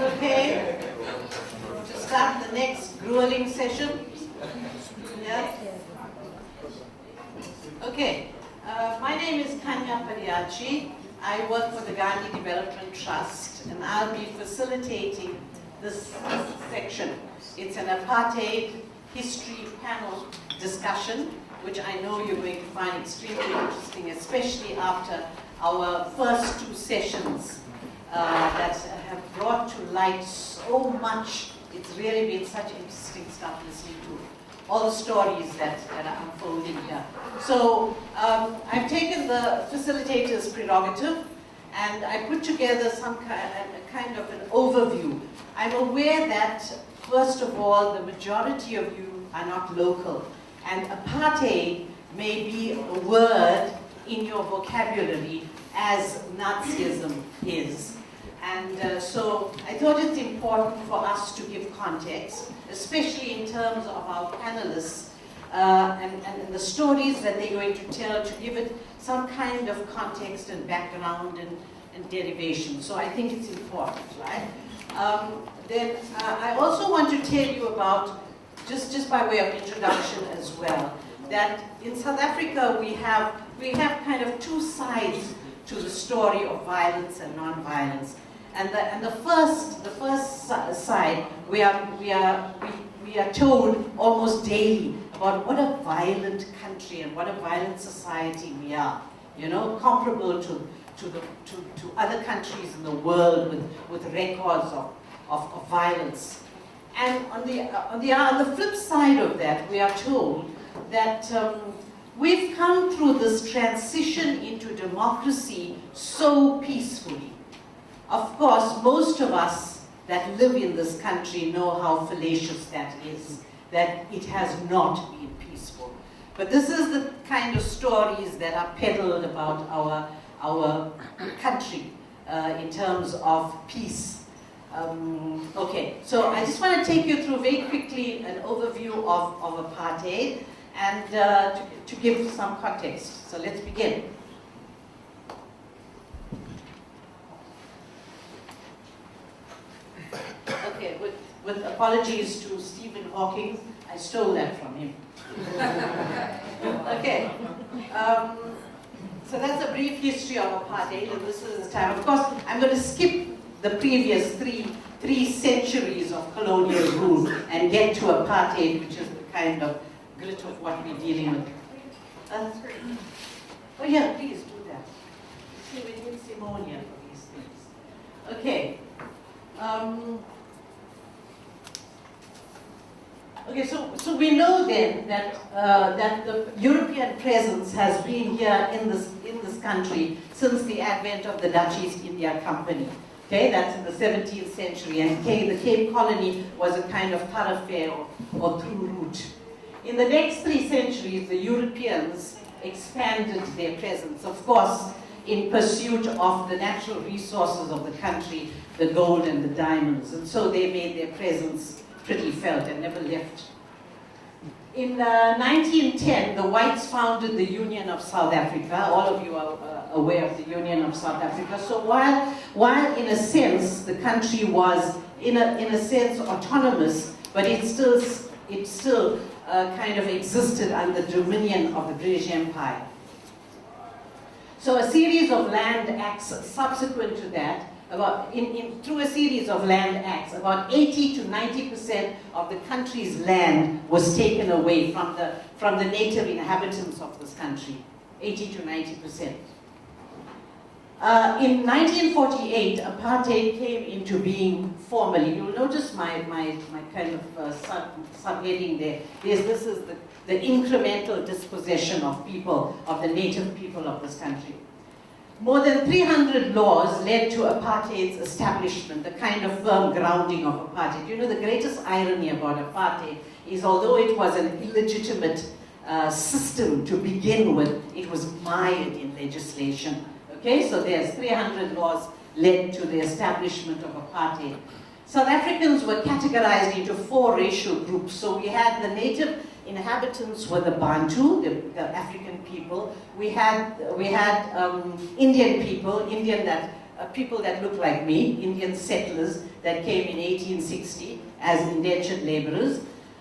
okay to start the next grueling session? Yeah? Okay. My name is Kanya Padiachi. I work for the Gandhi Development Trust, and I'll be facilitating this section. It's an apartheid history panel discussion, which I know you're going to find extremely interesting, especially after our first two sessions that have brought to light so much. It's really been such interesting stuff listening to all the stories that are unfolding here. So I've taken the facilitator's prerogative and I put together some kind of an overview. I'm aware that, first of all, the majority of you are not local, and apartheid may be a word in your vocabulary as Nazism is. And so I thought it's important for us to give context, especially in terms of our panelists and the stories that they're going to tell, to give it some kind of context and background and derivation. So I think it's important, right? Then I also want to tell you about, just by way of introduction as well, that in South Africa we have kind of two sides to the story of violence and non-violence. And the first side, we are told almost daily about what a violent country and what a violent society we are. You know, comparable to other countries in the world with records of violence. And on the flip side of that, we are told that we've come through this transition into democracy so peacefully. Of course, most of us that live in this country know how fallacious that is, that it has not been peaceful. But this is the kind of stories that are peddled about our country in terms of peace. Okay, so I just want to take you through very quickly an overview of apartheid and to give some context. So let's begin. Okay, with apologies to Stephen Hawking, I stole that from him. Okay, so that's a brief history of apartheid, and this is the time. Of course, I'm going to skip the previous three centuries of colonial rule and get to apartheid, which is the kind of grit of what we're dealing with. Oh yeah, please do that. See, we need Simonia for these things. Okay. Okay, so we know then that the European presence has been here in this country since the advent of the Dutch East India Company. Okay, that's in the 17th century, and the Cape Colony was a kind of thoroughfare or through route. In the next 3 centuries, the Europeans expanded their presence, of course, in pursuit of the natural resources of the country, the gold and the diamonds, and so they made their presence pretty felt and never left. In 1910, the whites founded the Union of South Africa. All of you are aware of the Union of South Africa. So while in a sense the country was in a sense autonomous, but it still kind of existed under the dominion of the British Empire. So a series of land acts subsequent to that, through a series of land acts, about 80 to 90% of the country's land was taken away from the native inhabitants of this country, 80 to 90%. In 1948, apartheid came into being formally. You'll notice my kind of subheading there. This is the incremental dispossession of people, of the native people of this country. More than 300 laws led to apartheid's establishment, the kind of firm grounding of apartheid. You know, the greatest irony about apartheid is, although it was an illegitimate system to begin with, it was mired in legislation. Okay, so there's 300 laws led to the establishment of apartheid. South Africans were categorized into 4 racial groups. So we had the native inhabitants were the Bantu, the African people. We had Indian people, Indian that people that look like me, Indian settlers that came in 1860 as indentured laborers,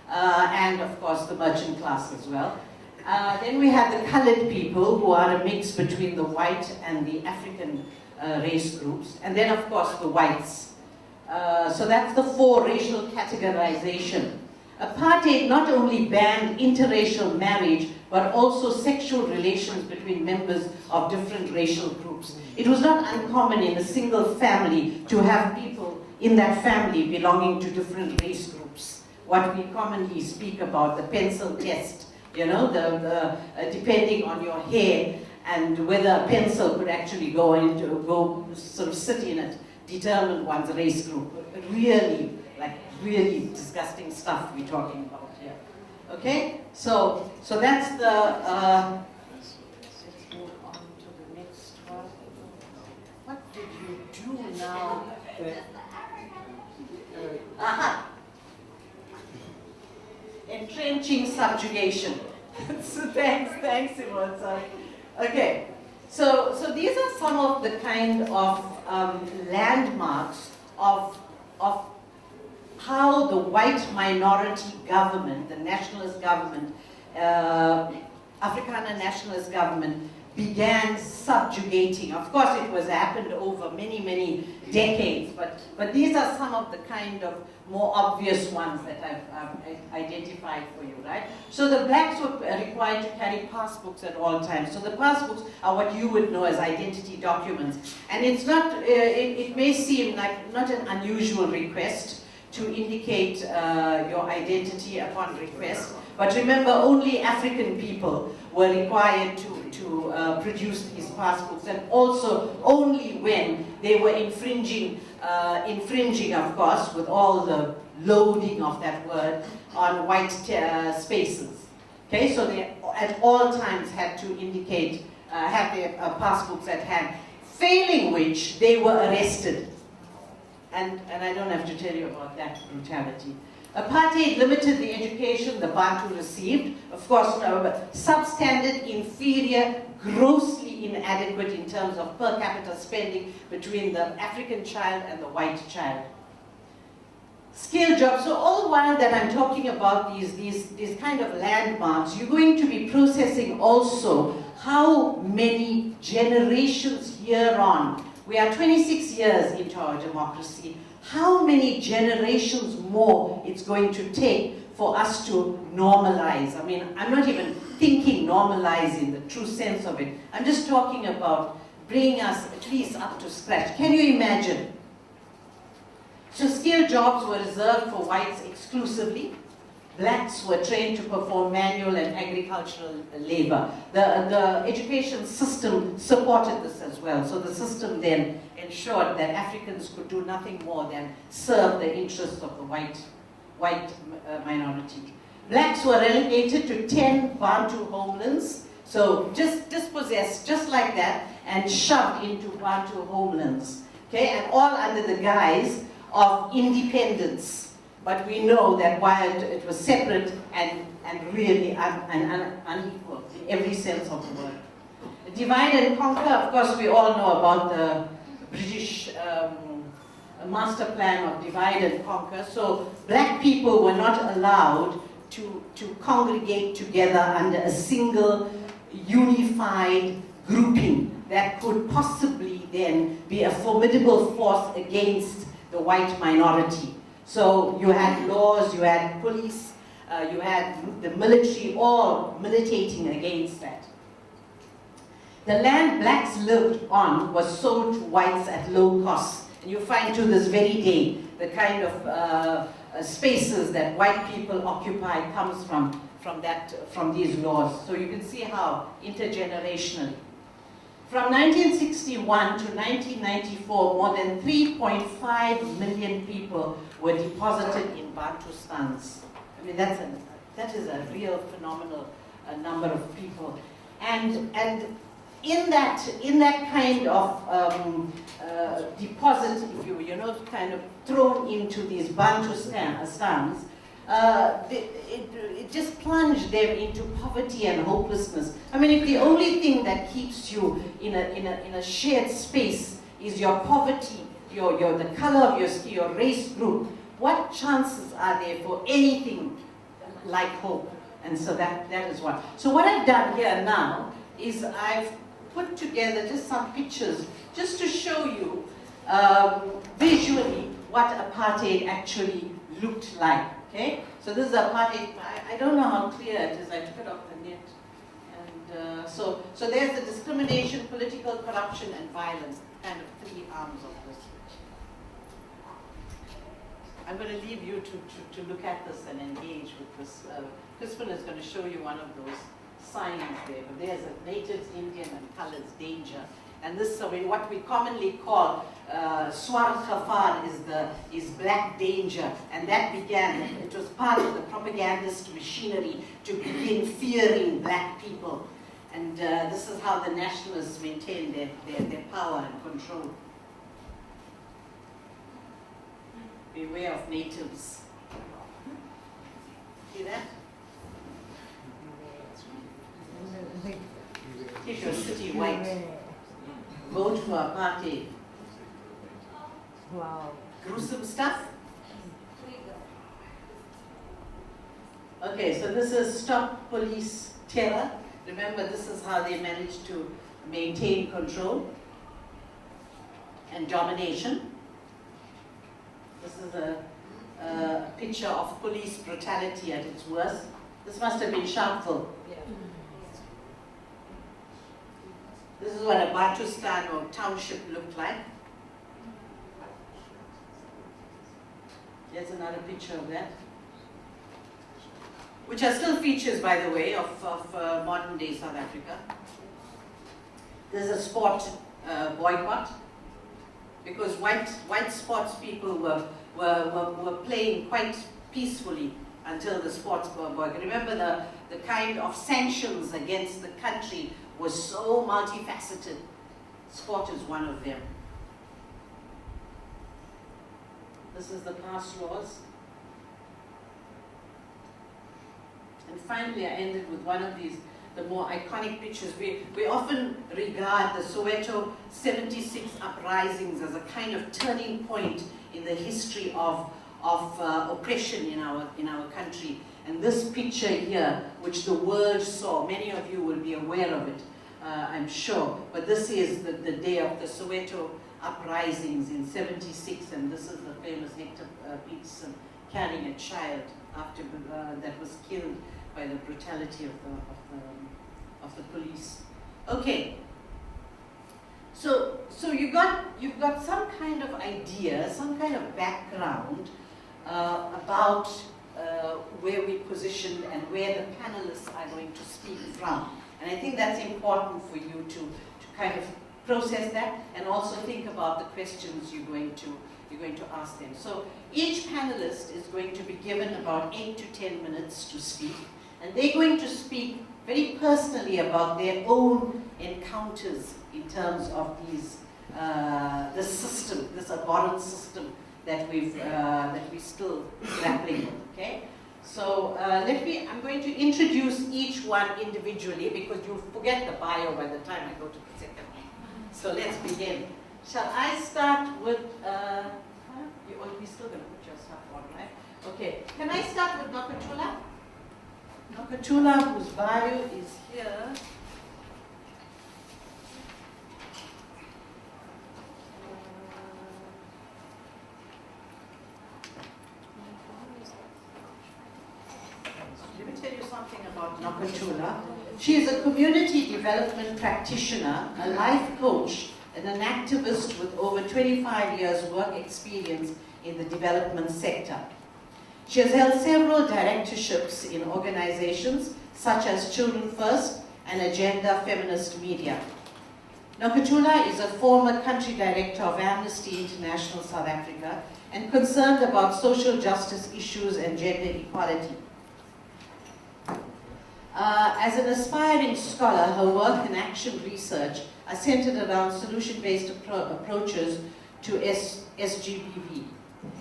and of course the merchant class as well. Then we have the colored people, who are a mix between the white and the African race groups, and then of course the whites. So that's the 4 racial categorization. Apartheid not only banned interracial marriage, but also sexual relations between members of different racial groups. It was not uncommon in a single family to have people in that family belonging to different race groups. What we commonly speak about, the pencil test, you know, depending on your hair and whether a pencil could actually go sort of sit in it, determine one's race group. Really disgusting stuff we're talking about here. Okay, so that's the. Let's move on to the next one. What did you do now? Aha. Entrenching subjugation. So thanks, Simone. Sorry. Okay, so these are some of the kind of landmarks of how the white minority government, the nationalist government, Afrikaner nationalist government, began subjugating. Of course, it was happened over many, many decades, but these are some of the kind of more obvious ones that I've identified for you, right? So the blacks were required to carry passbooks at all times. So the passbooks are what you would know as identity documents. And it's not, it may seem like not an unusual request to indicate your identity upon request. But remember, only African people were required to produce these passbooks, and also only when they were infringing, of course, with all the loading of that word, on white spaces. Okay, so they at all times had to indicate, have their passbooks at hand, failing which they were arrested. And I don't have to tell you about that brutality. Apartheid limited the education the Bantu received. Of course, substandard, inferior, grossly inadequate in terms of per capita spending between the African child and the white child. Skill jobs. So all the while that I'm talking about these kind of landmarks, you're going to be processing also how many generations here on. We are 26 years into our democracy. How many generations more it's going to take for us to normalize? I mean, I'm not even thinking normalize in the true sense of it. I'm just talking about bringing us at least up to scratch. Can you imagine? So skilled jobs were reserved for whites exclusively. Blacks were trained to perform manual and agricultural labor. The education system supported this as well. So the system then ensured that Africans could do nothing more than serve the interests of the white minority. Blacks were relegated to 10 Bantu homelands. So just dispossessed, just like that, and shoved into Bantu homelands. Okay, and all under the guise of independence. But we know that while it was separate and really unequal in every sense of the word. Divide and conquer, of course, we all know about the British master plan of divide and conquer. So black people were not allowed to congregate together under a single unified grouping that could possibly then be a formidable force against the white minority. So you had laws, you had police, you had the military, all militating against that. The land blacks lived on was sold to whites at low cost. And you find to this very day, the kind of spaces that white people occupy comes from these laws. So you can see how intergenerationally. From 1961 to 1994, more than 3.5 million people were deposited in Bantustans. I mean, that is a real phenomenal number of people. And in that kind of deposit, if you know, kind of thrown into these Bantustans, it just plunged them into poverty and hopelessness. I mean, if the only thing that keeps you in a shared space is your poverty, the color of your skin, your race group, what chances are there for anything like hope? And so that is one. So what I've done here now is I've put together just some pictures just to show you visually what apartheid actually looked like. Okay? So this is apartheid. I don't know how clear it is. I took it off the net. And so there's the discrimination, political corruption, and violence, kind of three arms of this. I'm going to leave you to look at this and engage with this. Crispin is going to show you one of those signs there. But there's a natives, Indian, and colors, danger. And this, what we commonly call Swar Khafar is black danger. And that began, it was part of the propagandist machinery to begin fearing black people. And this is how the nationalists maintained their power and control. Beware of natives. See that? Keep your city white. Vote for apartheid. Wow. Gruesome stuff. Okay, so this is Stop Police Terror. Remember, this is how they managed to maintain control and domination. This is a picture of police brutality at its worst. This must have been Sharpeville. Yeah. This is what a Batustan or township looked like. Here's another picture of that. Which are still features, by the way, of modern day South Africa. There's a sport boycott, because white sports people were playing quite peacefully until the sports boycott. Remember, the kind of sanctions against the country was so multifaceted. Sport is one of them. This is the past laws. And finally, I ended with one of these, the more iconic pictures. We often regard the Soweto 76 uprisings as a kind of turning point in the history of oppression in our country. And this picture here, which the world saw, many of you will be aware of it, I'm sure. But this is the day of the Soweto uprisings in 76, and this is the famous Hector Peterson carrying a child after that was killed by the brutality of the police. Okay. So you've got some kind of idea, some kind of background about where we positioned and where the panelists are going to speak from. And I think that's important for you to kind of process that and also think about the questions you're going to ask them. So each panelist is going to be given about 8 to 10 minutes to speak, and they're going to speak very personally about their own encounters in terms of these this system, this abhorrent system that we're still grappling with. Okay. So I'm going to introduce each one individually, because you'll forget the bio by the time I go to the second one. So let's begin. Shall I start with, you're still going to put your stuff on, right? Okay, can I start with Nokuthula? Nokuthula, whose bio is here. Let me tell you something about Nokuthula. She is a community development practitioner, a life coach, and an activist with over 25 years work experience in the development sector. She has held several directorships in organizations such as Children First and Agenda Feminist Media. Nokuthula is a former country director of Amnesty International South Africa and concerned about social justice issues and gender equality. As an aspiring scholar, her work and action research are centered around solution-based approaches to SGBV.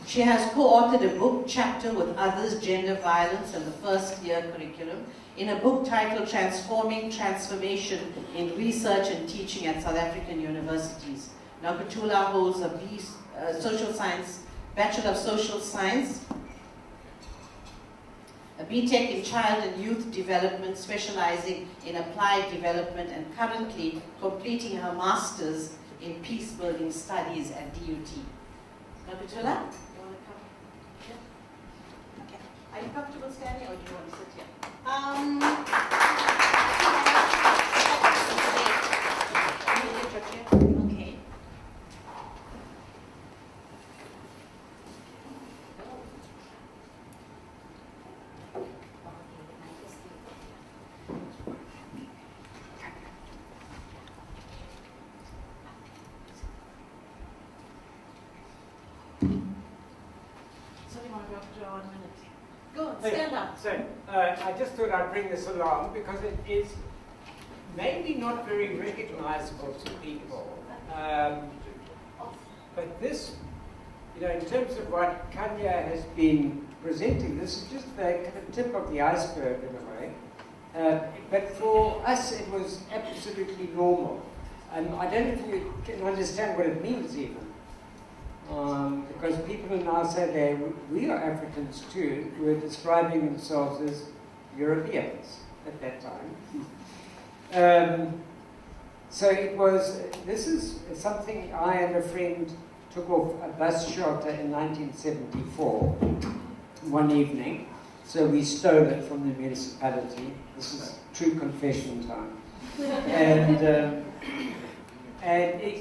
She has co-authored a book chapter with others, Gender Violence and the First Year Curriculum, in a book titled Transforming Transformation in Research and Teaching at South African Universities. Nokuthula holds a social science, Bachelor of Social Science, a BTech in Child and Youth Development, specializing in applied development, and currently completing her Master's in Peace Building Studies at DUT. Nokuthula, you want to come here? Okay. Are you comfortable standing, or do you want to sit here? Okay. Go, stand up. So, I just thought I'd bring this along because it is maybe not very recognizable to people. But this, in terms of what Kanya has been presenting, this is just the kind of tip of the iceberg in a way. But for us, it was absolutely normal. And I don't know if you can understand what it means even. Because people now say we are Africans too, who are describing themselves as Europeans at that time. So this is something I and a friend took off a bus shelter in 1974, one evening. So we stole it from the municipality. This is true confession time. And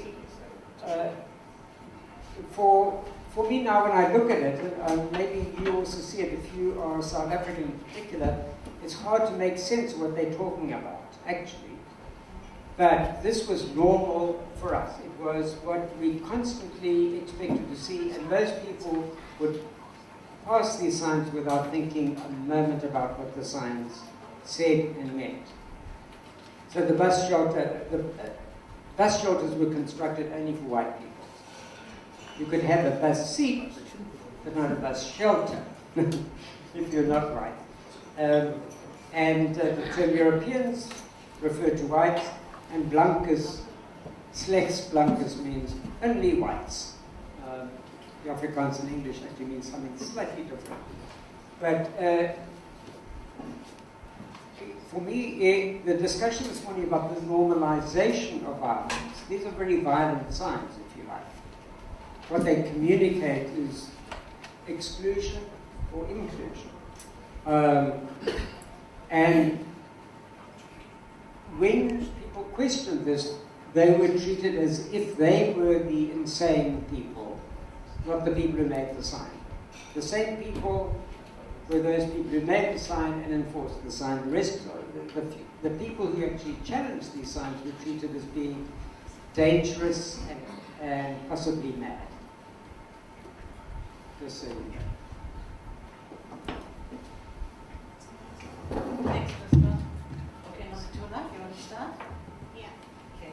for me now, when I look at it, maybe you also see it if you are South African in particular, it's hard to make sense of what they're talking about, actually. But this was normal for us. It was what we constantly expected to see, and most people would pass these signs without thinking a moment about what the signs said and meant. So the bus shelters were constructed only for white people. You could have a bus seat, but not a bus shelter, if you're not white. The term Europeans refer to whites, and blancas, slechts blancas means only whites. The Afrikaans in English actually means something slightly different. But for me, the discussion this morning about the normalization of violence, these are very violent signs, if you like. What they communicate is exclusion or inclusion. And when people questioned this, they were treated as if they were the insane people, not the people who made the sign. The same people were those people who made the sign and enforced the sign. The rest, the people who actually challenged these signs were treated as being dangerous and possibly mad. Just so you know. Next, Desmond. Okay, Nokuthula, you want to start? Yeah. Okay.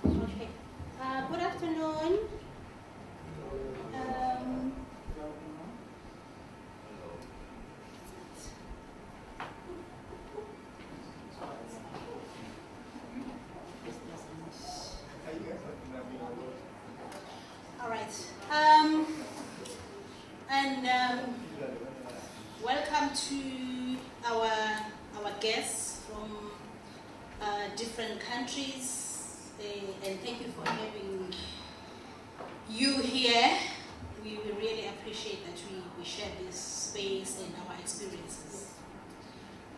Okay. Good afternoon. All right. Welcome to our guests from different countries, and thank you for having you here. We really appreciate that we share this space and our experiences.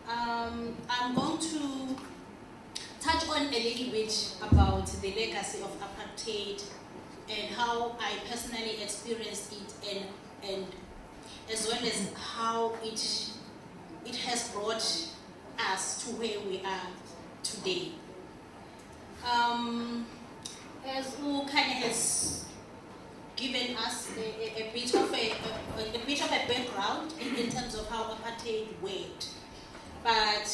I'm going to touch on a little bit about the legacy of apartheid and how I personally experienced it, and as well as how it has brought us to where we are today. As Lukhona has given us a bit of a background in terms of how apartheid worked, but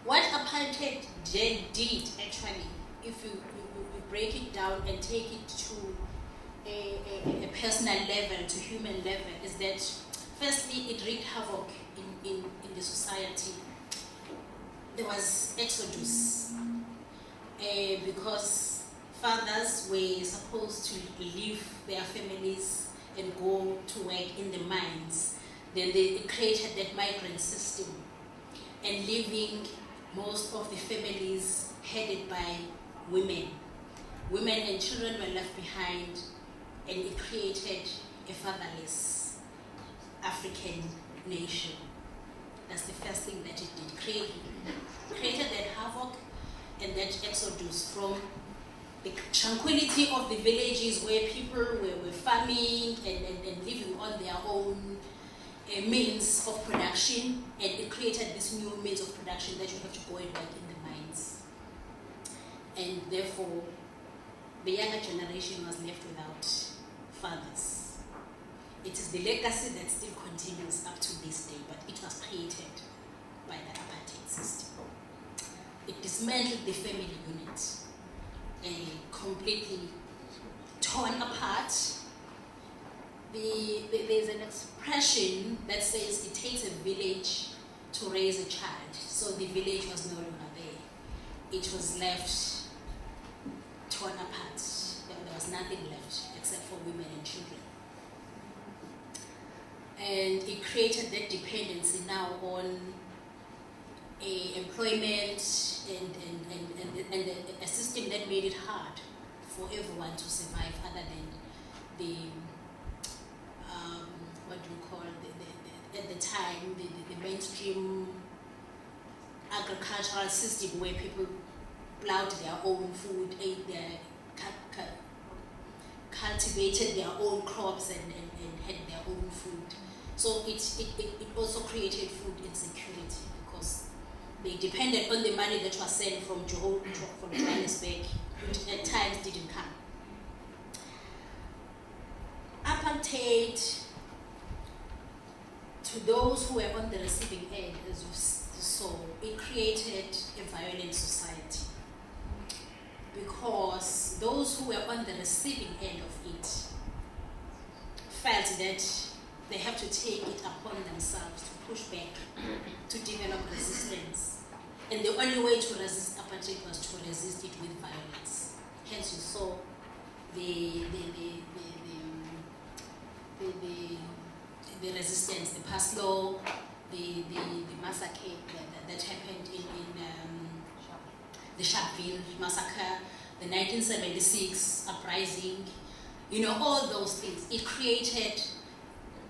what apartheid did actually, if you break it down and take it to a personal level, to human level, is that firstly it wreaked havoc in the society. There was exodus. because fathers were supposed to leave their families and go to work in the mines. Then they created that migrant system, and leaving most of the families headed by women. Women and children were left behind, and it created a fatherless African nation. That's the first thing that it did. Created that havoc and that exodus from the tranquility of the villages where people were farming and living on their own means of production, and it created this new means of production that you have to go and work in the mines. And therefore, the younger generation was left without fathers. It is the legacy that still continues up to this day, but it was created by the apartheid system. It dismantled the family unit and completely torn apart. There's an expression that says it takes a village to raise a child. So the village was no longer there. It was left torn apart. There was nothing left except for women and children. And it created that dependency now on employment and a system that made it hard for everyone to survive, other than the what do you call at the time the mainstream agricultural system, where people plowed their own food, ate their cultivated their own crops and had their own food. So it also created food insecurity, because they depended on the money that was sent from Johannesburg, which at times didn't come. Apartheid, to those who were on the receiving end, as you saw, it created a violent society, because those who were on the receiving end of it felt that they have to take it upon themselves to push back, to develop resistance. And the only way to resist apartheid was to resist it with violence. Hence you saw the resistance, the pass law, the massacre that happened in the Sharpeville massacre, the 1976 uprising, all those things. It created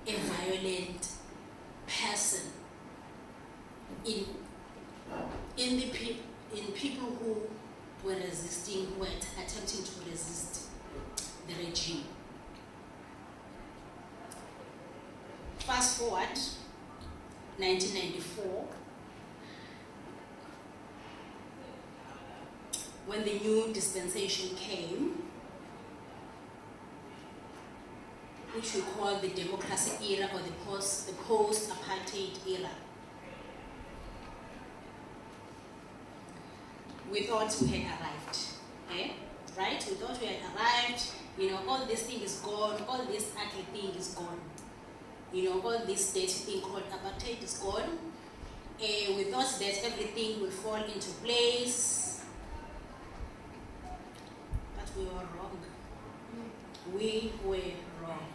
a violent person in people who were resisting, who were attempting to resist the regime. Fast forward, 1994, when the new dispensation came, which we call the democracy era, or the post-apartheid era. We thought we had arrived, right? We thought we had arrived, all this thing is gone, all this ugly thing is gone. All this dirty thing called apartheid is gone. We thought that everything will fall into place, but we were wrong. We were wrong.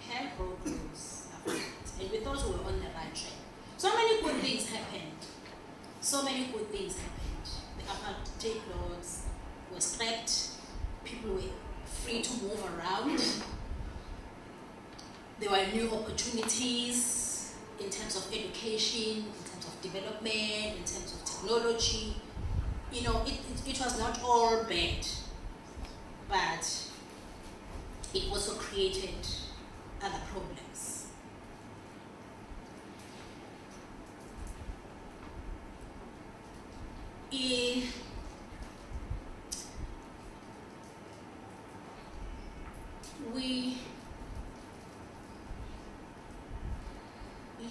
Hell broke loose after that, and we thought we were on the right track. So many good things happened. The apartheid laws were scrapped. People were free to move around. There were new opportunities in terms of education, in terms of development, in terms of technology. It was not all bad, but it also created other problems. We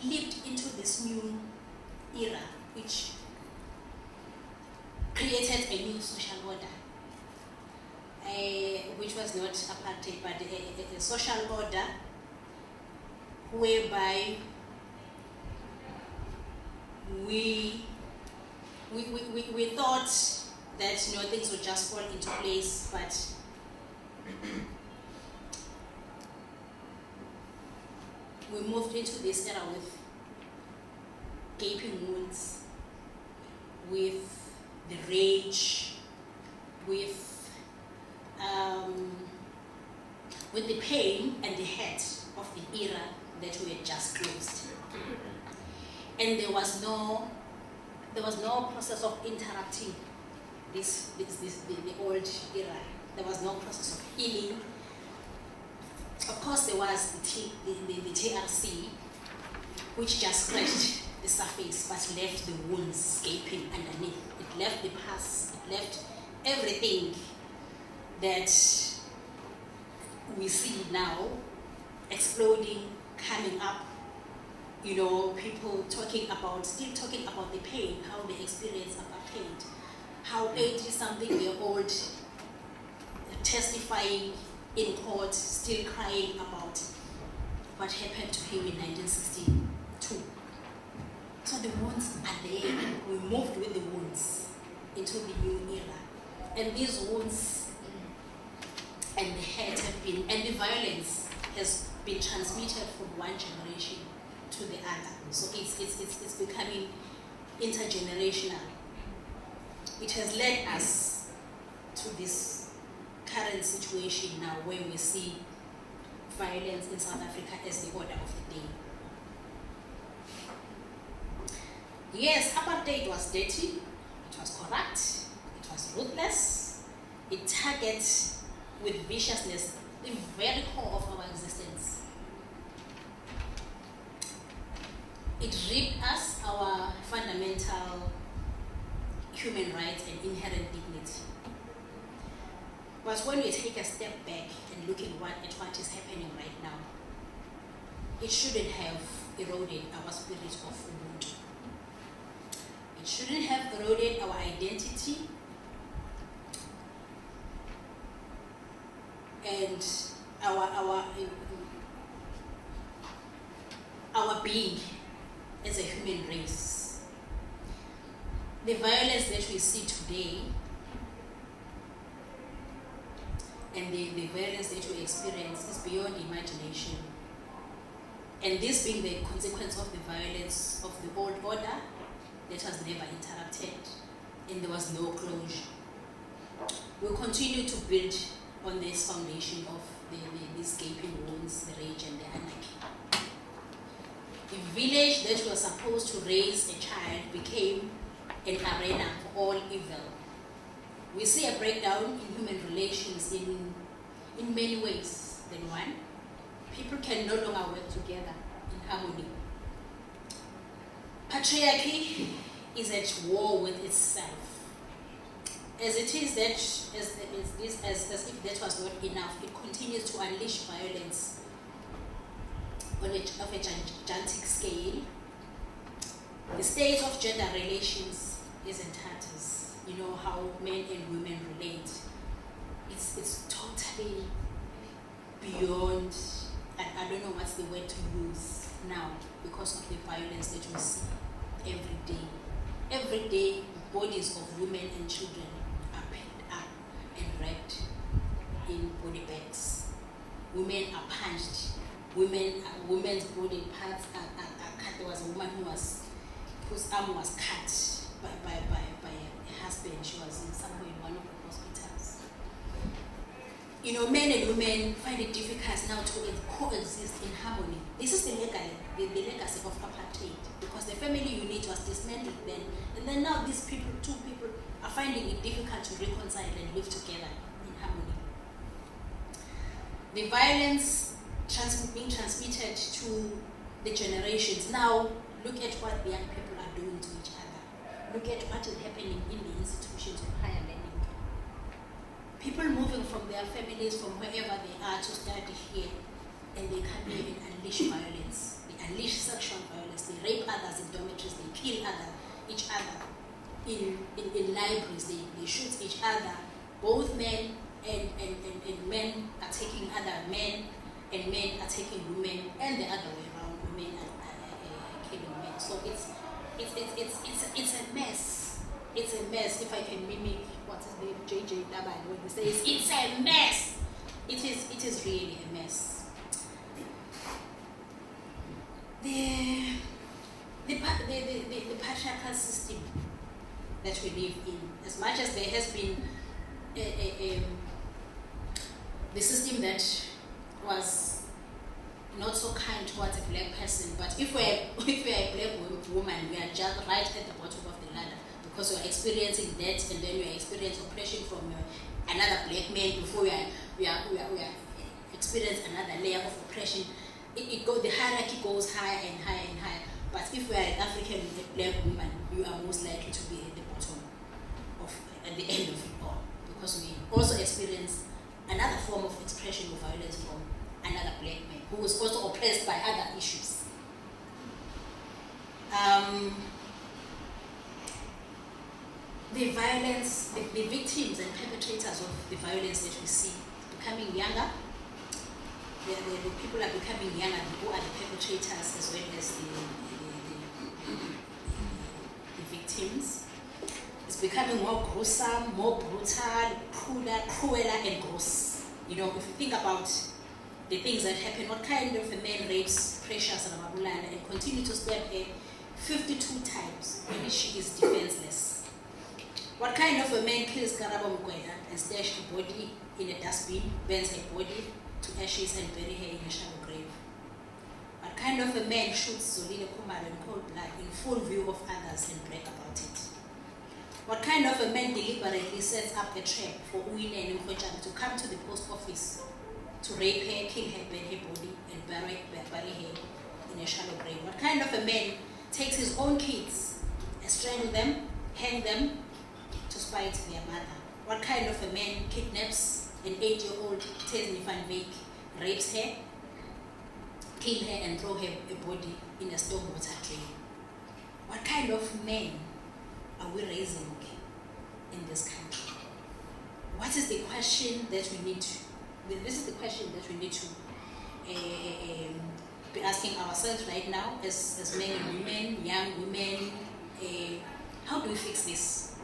lived into this new era, which created a new social order, which was not apartheid, but a social order whereby we thought that things would just fall into place, but we moved into this era with gaping wounds, with the rage, with the pain and the hurt of the era that we had just closed. And there was no process of interrupting the old era. There was no process of healing. Of course, there was the TRC, which just scratched the surface but left the wounds gaping underneath. It left the past, it left everything that we see now exploding, coming up. People still talking about the pain, how they experienced apartheid, how 80-something-year-old testifying in court, still crying about what happened to him in 1962. So the wounds are there. We moved with the wounds into the new era. And these wounds and the hurt and the violence has been transmitted from one generation to the other. So it's becoming intergenerational. It has led us to this current situation now where we see violence in South Africa as the order of the day. Yes, apartheid was dirty, it was corrupt, it was ruthless, it targets with viciousness the very core of our existence. It ripped us our fundamental human rights and inherent dignity. But when we take a step back and look at what is happening right now, it shouldn't have eroded our spirit of Ubuntu. It shouldn't have eroded our identity and our being as a human race. The violence that we see today and the violence that we experience is beyond imagination. And this being the consequence of the violence of the old order that was never interrupted, and there was no closure. We'll continue to build on this foundation of these gaping wounds, the rage and the anarchy. The village that was supposed to raise a child became an arena for all evil. We see a breakdown in human relations in many ways. Then one, people can no longer work together in harmony. Patriarchy is at war with itself. As it is that, as if that was not enough, it continues to unleash violence of a gigantic scale. The state of gender relations is in tatters. You know how men and women relate. It's totally beyond, and I don't know what's the word to use now because of the violence that we see every day. Every day, bodies of women and children are picked up and wrapped in body bags. Women are punched. Women's body parts are cut. There was a woman whose arm was cut by a husband. She was somewhere in one of the hospitals. You know, men and women find it difficult now to coexist in harmony. This is the legacy of apartheid, because the family unit was dismantled then, and then now these people, two people, are finding it difficult to reconcile and live together in harmony. The violence being transmitted to the generations. Now, look at what the young people are doing to each other. Look at what is happening in the institutions of higher learning. People moving from their families, from wherever they are, to study here, and they come here and unleash violence. They unleash sexual violence. They rape others in dormitories. They kill each other in libraries. They shoot each other. Both men and men are taking other men, and men are taking women, and the other way around. Women are killing men. So it's a mess. It's a mess. If I can mimic what's his name, JJ Daban, when he says it's a mess. It is really a mess. The patriarchal system that we live in, as much as there has been the system that was not so kind towards a black person, but if we're a black woman, we are just right at the bottom of the ladder, because we're experiencing that, and then we're experiencing oppression from another black man before we are experience another layer of oppression. The hierarchy goes higher and higher and higher. But if we are an African black woman, you are most likely to be at the bottom at the end of it all, because we also experience another form of expression of violence from another black man who was also oppressed by other issues. The violence, the victims and perpetrators of the violence that we see becoming younger. The people are becoming younger who are the perpetrators as well as the victims. It's becoming more gruesome, more brutal, crueler and gross. You know, if you think about the things that happen, what kind of a man rapes Precious and Magudulela and continue to stab her 52 times when she is defenseless? What kind of a man kills Karabo Mkweda and stashes her body in a dustbin, burns her body to ashes and bury her in a shallow grave? What kind of a man shoots Zolile Kumalo in cold blood in full view of others and brag about it? What kind of a man deliberately sets up a trap for Uine and Nkojana to come to the post office to rape her, kill her, burn her body, and bury her in a shallow grave? What kind of a man takes his own kids and strangle them, hang them to spite their mother? What kind of a man kidnaps an 8-year-old Desmond Van Wyk, rapes her, kill her, and throw her body in a stormwater drain? What kind of men are we raising in this country? What is the question that we need to, this is the question that we need to be asking ourselves right now as men and women, young women. How do we fix this?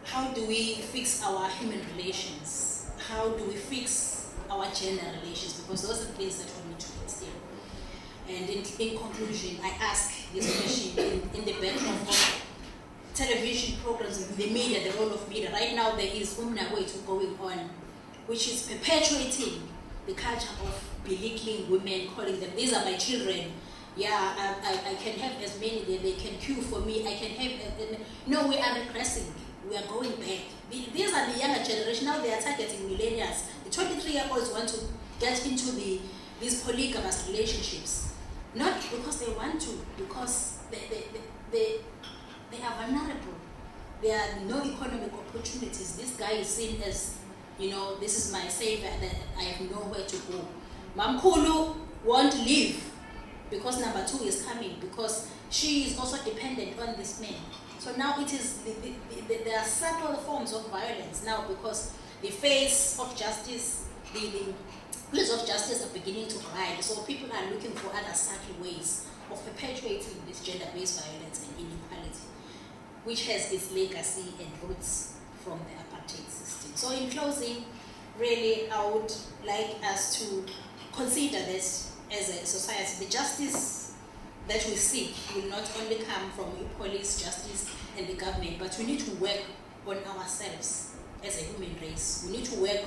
How do we fix our human relations? How do we fix our gender relations? Because those are the things that we need to fix here. And in conclusion, I ask this question in the backdrop of television programs, the media, the role of media. Right now there is Umnawethu going on, which is perpetuating the culture of belittling women, calling them, these are my children. Yeah, I can have as many, they can queue for me, I can have, no, we are regressing, we are going back. These are the younger generation, now they are targeting millennials. The 23-year-olds want to get into these polygamous relationships. Not because they want to, because they are vulnerable. There are no economic opportunities. This guy is seen as, you know, this is my savior, that I have nowhere to go. Mamkulu won't leave because number 2 is coming, because she is also dependent on this man. So now it is, there are subtle forms of violence now, because the face of justice, the wheels of justice are beginning to ride. So people are looking for other subtle ways of perpetuating this gender-based violence and inequality, which has its legacy and roots from the apartheid system. So in closing, really, I would like us to consider this as a society. The justice that we seek will not only come from police, justice, and the government, but we need to work on ourselves as a human race. We need to work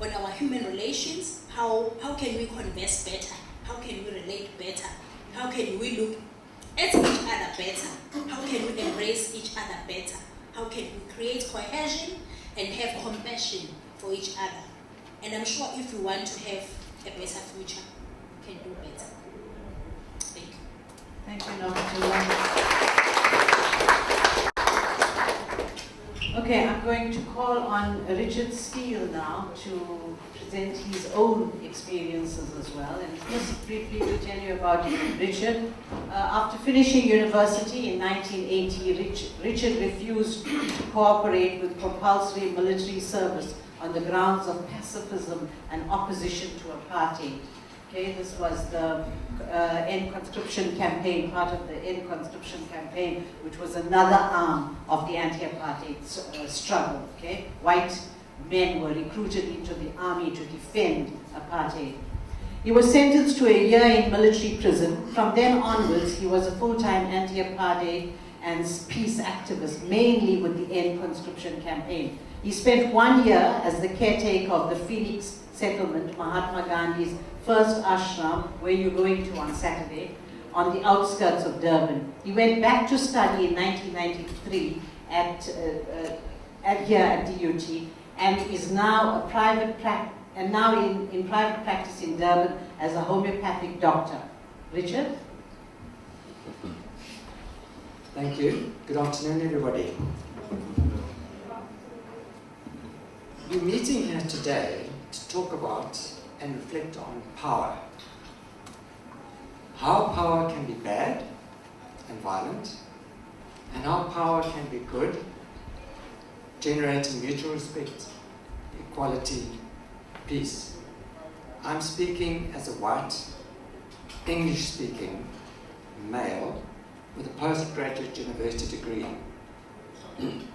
on our human relations. How can we converse better? How can we relate better? How can we look at each other better? How can we embrace each other better? How can we create cohesion and have compassion for each other? And I'm sure if we want to have a better future, we can do better. Thank you. Thank you, Nokuthula. Okay, I'm going to call on Richard Steele now to present his own experiences as well. And just briefly to tell you about Richard. After finishing university in 1980, Richard refused to cooperate with compulsory military service on the grounds of pacifism and opposition to apartheid. Okay, this was the end conscription campaign, part of the end conscription campaign, which was another arm of the anti-apartheid struggle. Okay, white men were recruited into the army to defend apartheid. He was sentenced to a year in military prison. From then onwards, he was a full-time anti-apartheid and peace activist, mainly with the end conscription campaign. He spent 1 year as the caretaker of the Phoenix settlement, Mahatma Gandhi's first ashram, where you're going to on Saturday, on the outskirts of Durban. He went back to study in 1993 here at DUT, and is now a private in private practice in Durban as a homeopathic doctor. Richard? Thank you. Good afternoon, everybody. We're meeting here today to talk about and reflect on power. How power can be bad and violent, and how power can be good, generating mutual respect, equality, peace. I'm speaking as a white, English-speaking male with a postgraduate university degree.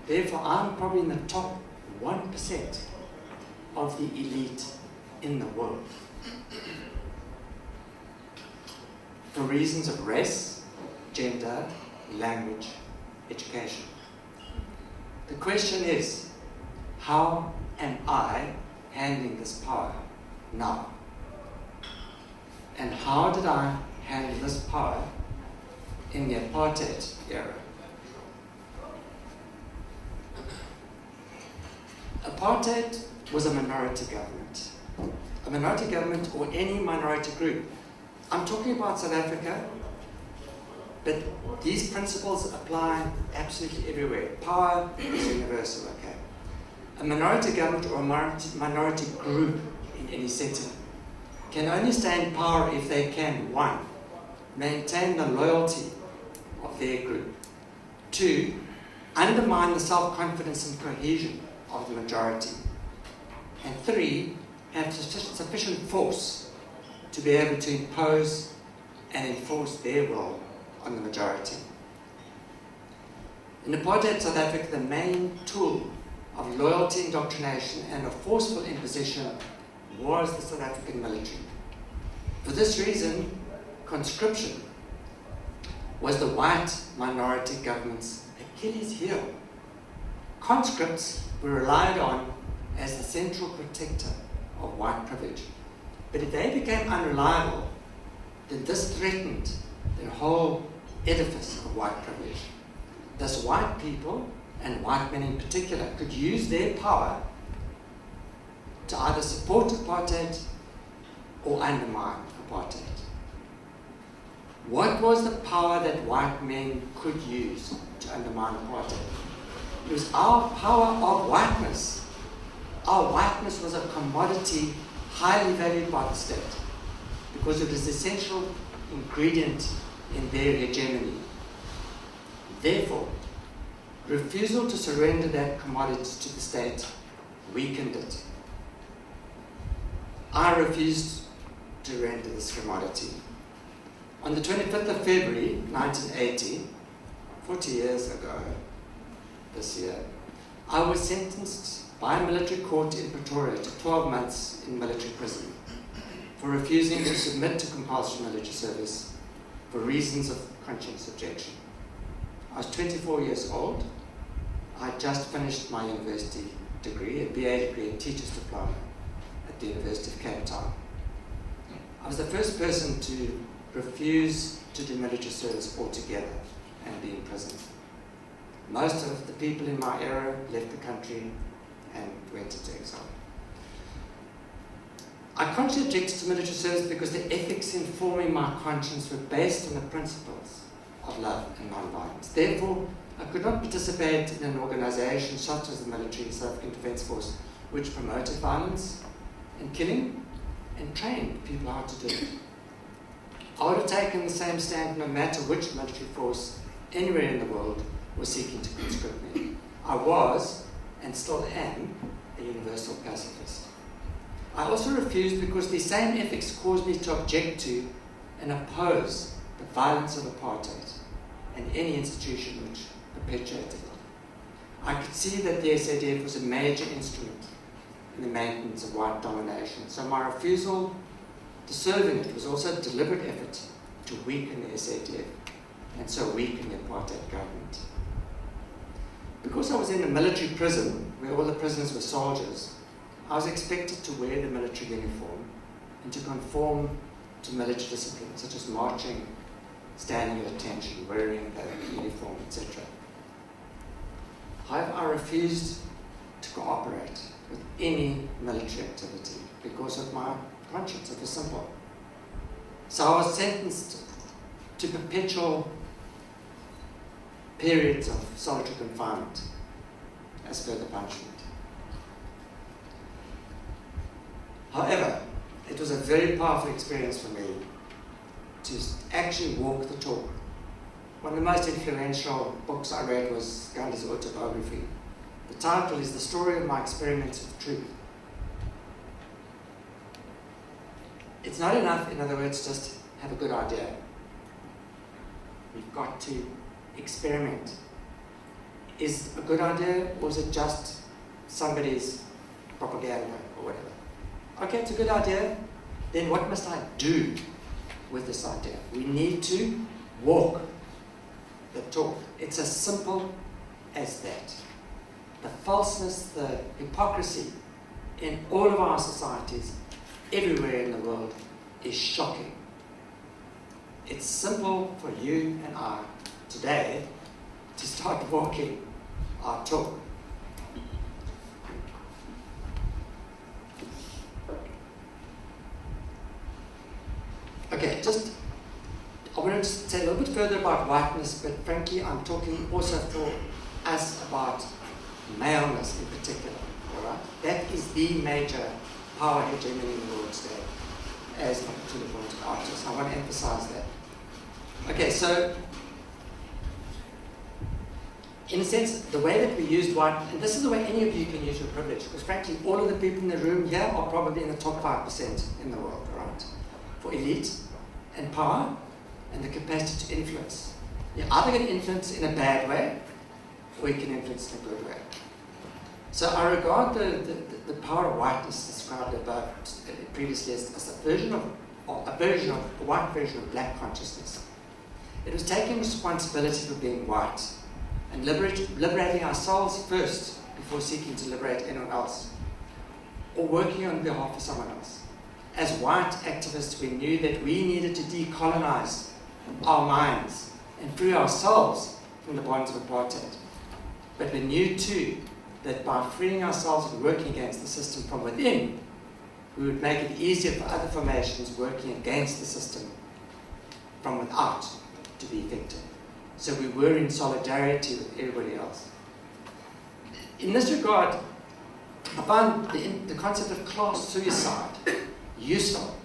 Therefore, I'm probably in the top 1% of the elite in the world. For reasons of race, gender, language, education. The question is, how am I handling this power now? And how did I handle this power in the apartheid era? Apartheid was a minority government. A minority government or any minority group. I'm talking about South Africa, but these principles apply absolutely everywhere. Power is universal, okay? A minority government or a minority group in any setting can only stay in power if they can, 1, maintain the loyalty of their group, 2, undermine the self-confidence and cohesion of the majority, and 3, have sufficient force to be able to impose and enforce their will on the majority. In apartheid South Africa, the main tool of loyalty indoctrination and of forceful imposition was the South African military. For this reason, conscription was the white minority government's Achilles heel. Conscripts were relied on as the central protector of white privilege. But if they became unreliable, then this threatened the whole edifice of white privilege. Thus, white people, and white men in particular, could use their power to either support apartheid or undermine apartheid. What was the power that white men could use to undermine apartheid? It was our power of whiteness. Our whiteness was a commodity highly valued by the state because it was the essential ingredient in their hegemony. Therefore, refusal to surrender that commodity to the state weakened it. I refused to render this commodity. On the 25th of February 1980, 40 years ago this year, I was sentenced by a military court in Pretoria to 12 months in military prison for refusing to submit to compulsory military service for reasons of conscience objection. I was 24 years old. I just finished my university degree, a BA degree in Teacher's Diploma at the University of Cape Town. I was the first person to refuse to do military service altogether and be in prison. Most of the people in my era left the country and went into exile. I consciously objected to military service because the ethics informing my conscience were based on the principles of love and non-violence. Therefore, I could not participate in an organization such as the military South African Defence Force, which promoted violence and killing and trained people how to do it. I would have taken the same stand no matter which military force anywhere in the world was seeking to conscript me. I was, and still am, a universal pacifist. I also refused because the same ethics caused me to object to and oppose the violence of apartheid and any institution which perpetuated it. I could see that the SADF was a major instrument in the maintenance of white domination, so my refusal to serve in it was also a deliberate effort to weaken the SADF and so weaken the apartheid government. Because I was in a military prison where all the prisoners were soldiers, I was expected to wear the military uniform and to conform to military discipline, such as marching, standing at attention, wearing the uniform, etc. However, I refused to cooperate with any military activity because of my conscience. It was simple. So I was sentenced to perpetual periods of solitary confinement as per the punishment. However, it was a very powerful experience for me to actually walk the talk. One of the most influential books I read was Gandhi's autobiography. The title is The Story of My Experiments with Truth. It's not enough, in other words, just have a good idea. We've got to experiment. Is a good idea, or is it just somebody's propaganda or whatever? Okay, it's a good idea. Then what must I do with this idea? We need to walk the talk. It's as simple as that. The falseness, the hypocrisy in all of our societies, everywhere in the world, is shocking. It's simple for you and I today to start walking our talk. Okay, I want to say a little bit further about whiteness, but frankly, I'm talking also for us about maleness in particular. All right? That is the major power hegemony in the world today, as Nokuthula pointed out. So I want to emphasize that. Okay, so in a sense, the way that we used white, and this is the way any of you can use your privilege, because frankly, all of the people in the room here are probably in the top 5% in the world, right? For elite and power and the capacity to influence. You're either going to influence in a bad way, or you can influence in a good way. So I regard the power of whiteness described above previously as a white version of black consciousness. It was taking responsibility for being white and liberating ourselves first before seeking to liberate anyone else or working on behalf of someone else. As white activists, we knew that we needed to decolonize our minds and free ourselves from the bonds of apartheid. But we knew too that by freeing ourselves and working against the system from within, we would make it easier for other formations working against the system from without to be effective. So we were in solidarity with everybody else. In this regard, I found the concept of class suicide useful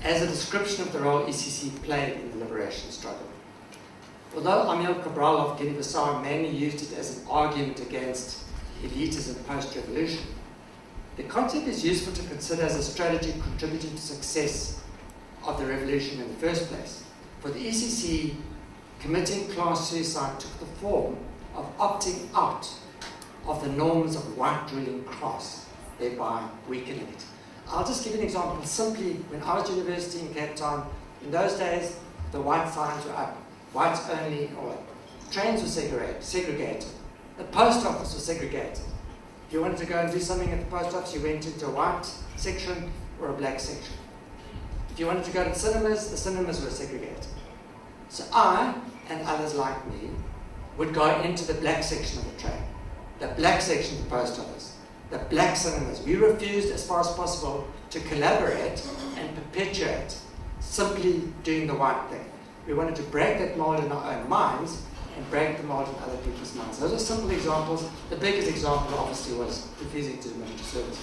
as a description of the role ECC played in the liberation struggle. Although Amil Cabral of Guinea-Bissau mainly used it as an argument against elitism post-revolution, the concept is useful to consider as a strategy contributing to success of the revolution in the first place. For the ECC, committing class suicide took the form of opting out of the norms of white ruling class, thereby weakening it. I'll just give you an example. Simply, when I was at university in Cape Town, in those days, the white signs were up. Whites only, or trains were segregated. The post office was segregated. If you wanted to go and do something at the post office, you went into a white section or a black section. If you wanted to go to the cinemas were segregated. So I, and others like me, would go into the black section of the train, the black section of the post office, the black cinemas. We refused as far as possible to collaborate and perpetuate simply doing the white thing. We wanted to break that mold in our own minds and break the mold in other people's minds. Those are simple examples. The biggest example, obviously, was refusing to do military service.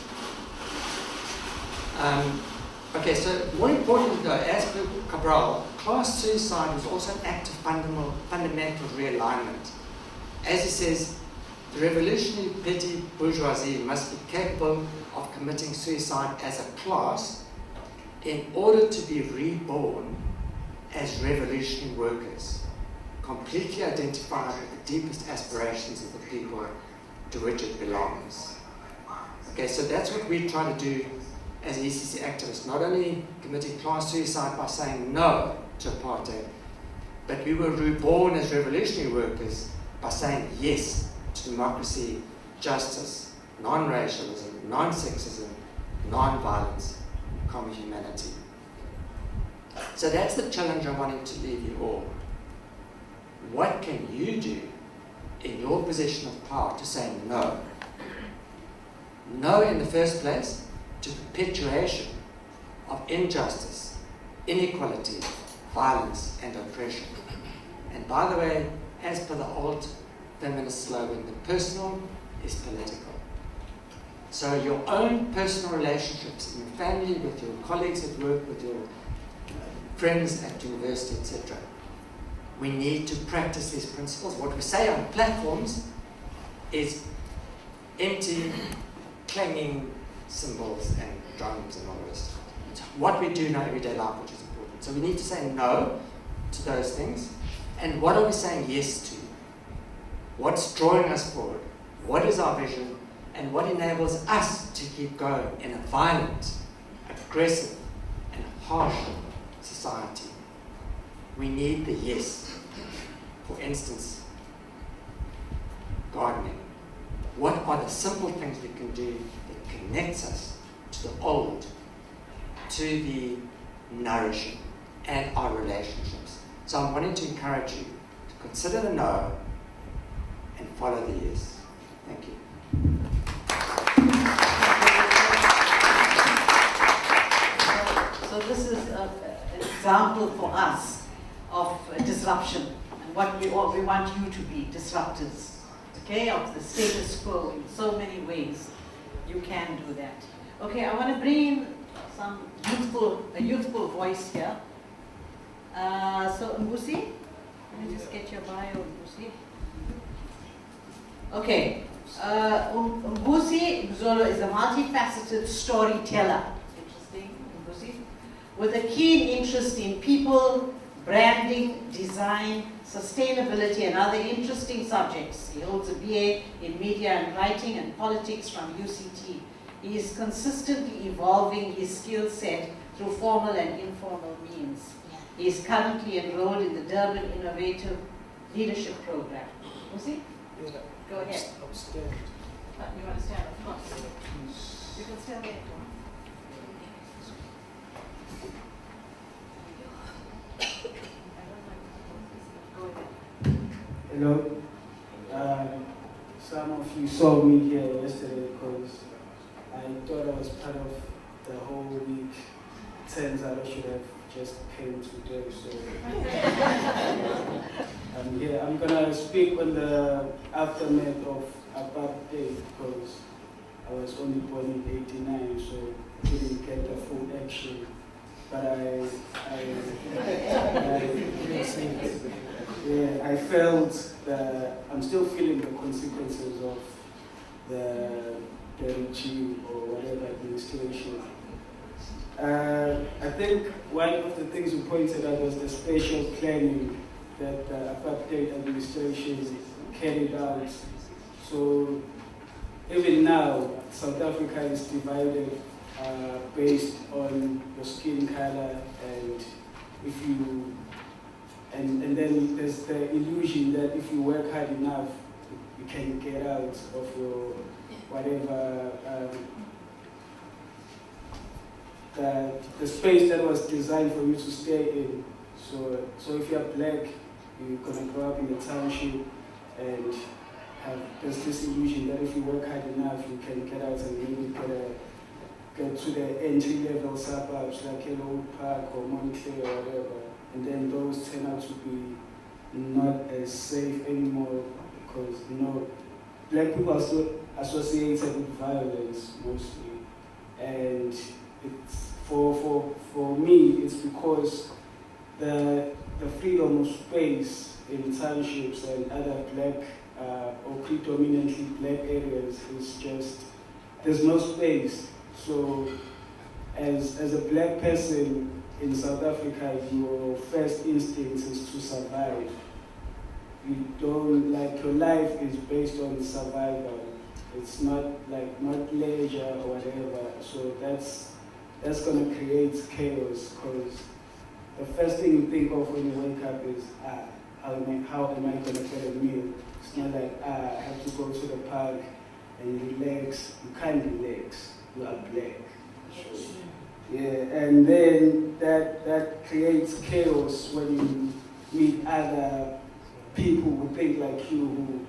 Okay, so more importantly, though, as per Cabral, class suicide was also an act of fundamental realignment. As he says, The revolutionary petty bourgeoisie must be capable of committing suicide as a class in order to be reborn as revolutionary workers, completely identified with the deepest aspirations of the people to which it belongs. Okay, so that's what we try to do as ECC activists, not only committing class suicide by saying no to apartheid, but we were reborn as revolutionary workers by saying yes to democracy, justice, non-racialism, non-sexism, non-violence, common humanity. So that's the challenge I'm wanting to leave you all. What can you do in your position of power to say no? No in the first place to perpetuation of injustice, inequality, violence and oppression. And by the way, as per the old feminist slogan, the personal is political. So your own personal relationships in your family, with your colleagues at work, with your friends at university, etc. We need to practice these principles. What we say on platforms is empty, clanging cymbals and drums and all this. It's what we do in our everyday life which is important. So we need to say no to those things. And what are we saying yes to? What's drawing us forward? What is our vision? And what enables us to keep going in a violent, aggressive, and harsh society? We need the yes. For instance, gardening. What are the simple things we can do that connects us to the old, to the nourishing, and our relationships? So I'm wanting to encourage you to consider the no and follow the yes. Thank you. So this is an example for us of disruption, and what we want you to be disruptors, okay, of the status quo in so many ways. You can do that. Okay, I want to bring in a youthful voice here. So Mbusi, let me just get your bio, Mbusi. Okay, Mbusi Mzolo is a multifaceted storyteller. Interesting, Mbusi. With a keen interest in people, branding, design, sustainability, and other interesting subjects. He holds a BA in media and writing and politics from UCT. He is consistently evolving his skill set through formal and informal means. He is currently enrolled in the Durban Innovative Leadership Program. Mbusi? Yeah. Go ahead. I'll stand. You want to stand? Of course. You can stand there. Hello. Some of you saw me here yesterday because I thought I was part of the whole week. Turns out I should have just came today. So I'm here. I'm gonna speak on the aftermath of apartheid because I was only born in '89, so didn't get the full action. But I felt that I'm still feeling the consequences of the regime or whatever administration. I think one of the things you pointed out was the spatial planning that the apartheid administration carried out. So even now, South Africa is divided based on your skin color, and if you and then there's the illusion that if you work hard enough, you can get out of your whatever the space that was designed for you to stay in. So if you're black, you're gonna grow up in the township and there's this illusion that if you work hard enough, you can get out and maybe get to the entry-level suburbs like Hello Park or Montclair or whatever, and then those turn out to be not as safe anymore because black people are still associated with violence mostly, and it's for me it's because the freedom of space in townships and other black or predominantly black areas is just, there's no space. So as a black person in South Africa, your first instinct is to survive. You don't, like, your life is based on survival. It's not not leisure or whatever. So that's gonna create chaos, because the first thing you think of when you wake up is, how am I gonna get a meal? It's not like, I have to go to the park and relax. You can't relax. You are black. So, yeah, and then that creates chaos when you meet other people who think like you,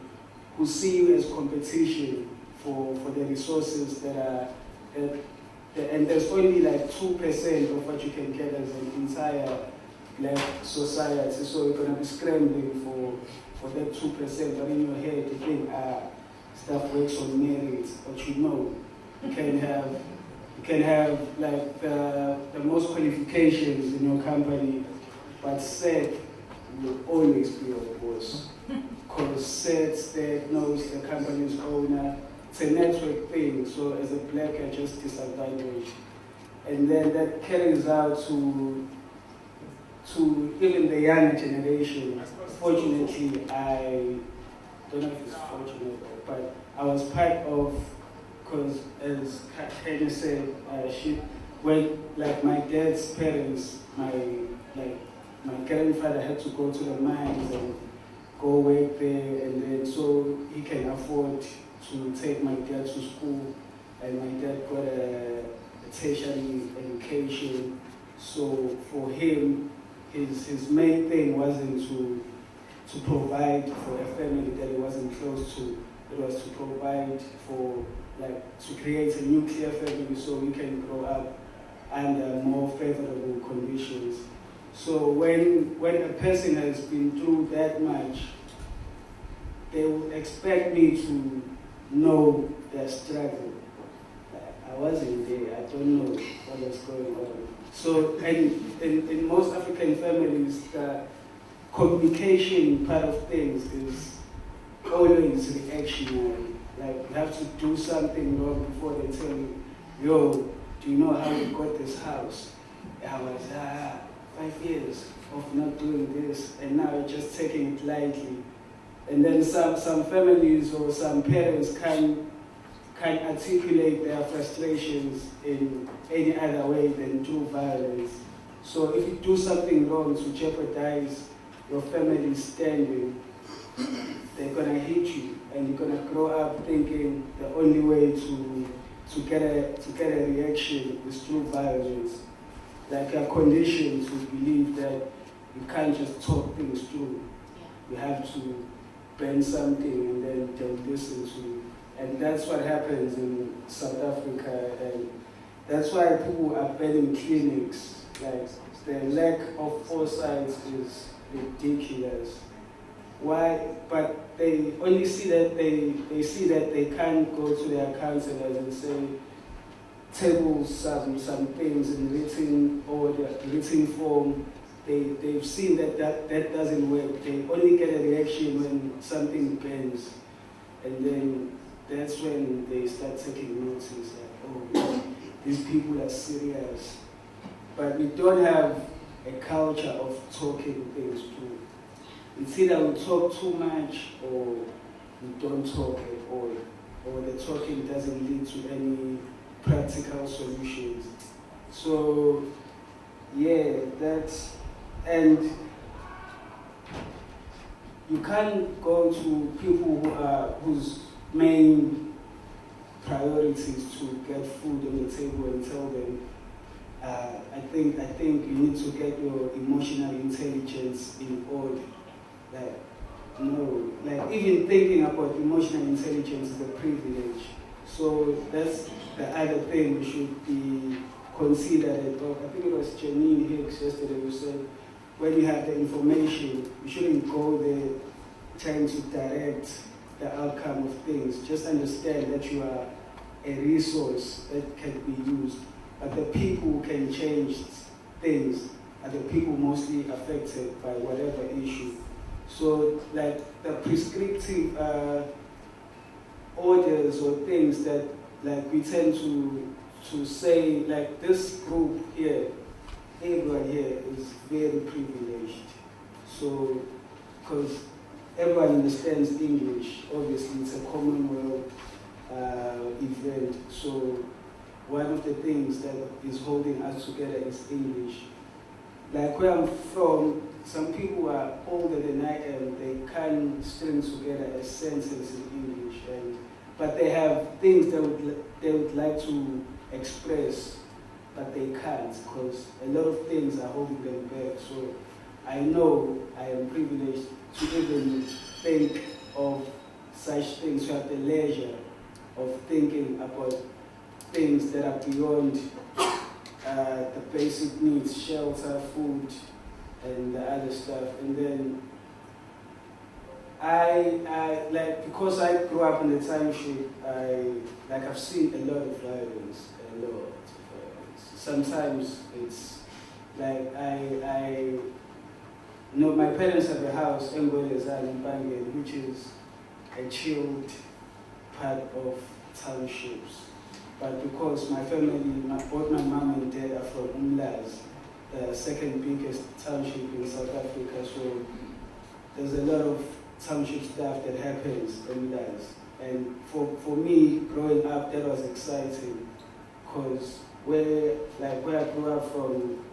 who see you as competition for the resources that are, and there's only like 2% of what you can get as an entire black society. So you're gonna be scrambling for that 2%, but in your head you think, stuff works on merit, but you know, you can have like the most qualifications in your company, but Seth will always be your boss. Because Seth knows the company's owner. It's a network thing, so as a black, you're just disadvantaged. And then that carries out to even the younger generation. Fortunately, I don't know if it's fortunate, but I was part of, because as Kenya said, when like my dad's parents, my grandfather had to go to the mines and go work there, and then so he can afford to take my dad to school, and my dad got a tertiary education. So for him, his main thing wasn't to provide for a family that he wasn't close to. It was to provide for, like, to create a nuclear family so we can grow up under more favorable conditions. So when a person has been through that much, they will expect me to know their struggle. I wasn't there, I don't know what was going on. So in most African families, the communication part of things is always reactionary. Like, you have to do something wrong before they tell you, yo, do you know how we got this house? I was, 5 years of not doing this, and now you're just taking it lightly. And then some families or some parents can articulate their frustrations in any other way than through violence. So if you do something wrong to jeopardize your family's standing, they're gonna hit you, and you're gonna grow up thinking the only way to get a reaction is through violence. Like, you're conditioned to believe that you can't just talk things through. You have to bend something and then they'll listen to you. And that's what happens in South Africa, and that's why people are banning clinics. Like, the lack of foresight is ridiculous. Why? But they only see that they see that they can't go to their counselors and say, table some things in written order, written form. They've seen that doesn't work. They only get a reaction when something bends, and then that's when they start taking notice. Like, oh, these people are serious. But we don't have a culture of talking things through. It's either we talk too much or we don't talk at all, or the talking doesn't lead to any practical solutions. So, yeah, that's, and you can't go to people whose main priority is to get food on the table and tell them, I think you need to get your emotional intelligence in order. Like, no, like, even thinking about emotional intelligence is a privilege. So that's the other thing we should be considered. I think it was Janice Hicks yesterday who said, when you have the information, you shouldn't go there trying to direct the outcome of things. Just understand that you are a resource that can be used. But the people who can change things are the people mostly affected by whatever issue. So like the prescriptive orders or things that like we tend to say, like this group here, everyone here is very privileged. So, because everyone understands English, obviously it's a Commonwealth event. So one of the things that is holding us together is English. Like where I'm from, some people are older than I am, they can't string together a sentence in English, but they have things they would like to express, but they can't because a lot of things are holding them back. So I know I am privileged to even think of such things, to have the leisure of thinking about things that are beyond the basic needs, shelter, food, and the other stuff. And then I like, because I grew up in the township, I've seen a lot of violence, Sometimes it's like I know my parents have a house in Bangen, which is a chilled part of townships. But because my family, both my mom and dad are from Umlazi, the second biggest township in South Africa, so there's a lot of township stuff that happens in Umlazi. And for me, growing up, that was exciting, because where I grew up from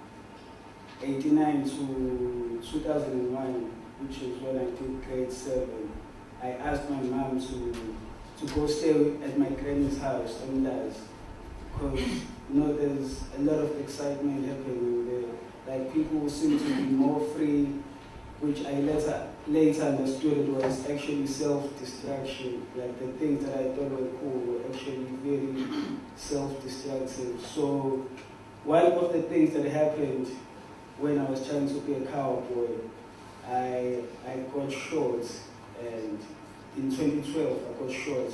89 to 2001, which is when I did grade 7, I asked my mom to go stay at my granny's house in Umlazi, because there's a lot of excitement happening there. Like people seem to be more free, which I later understood it was actually self-destruction. Like the things that I thought were cool were actually very self-destructive. So one of the things that happened when I was trying to be a cowboy, I got shot, and in 2012 I got shot.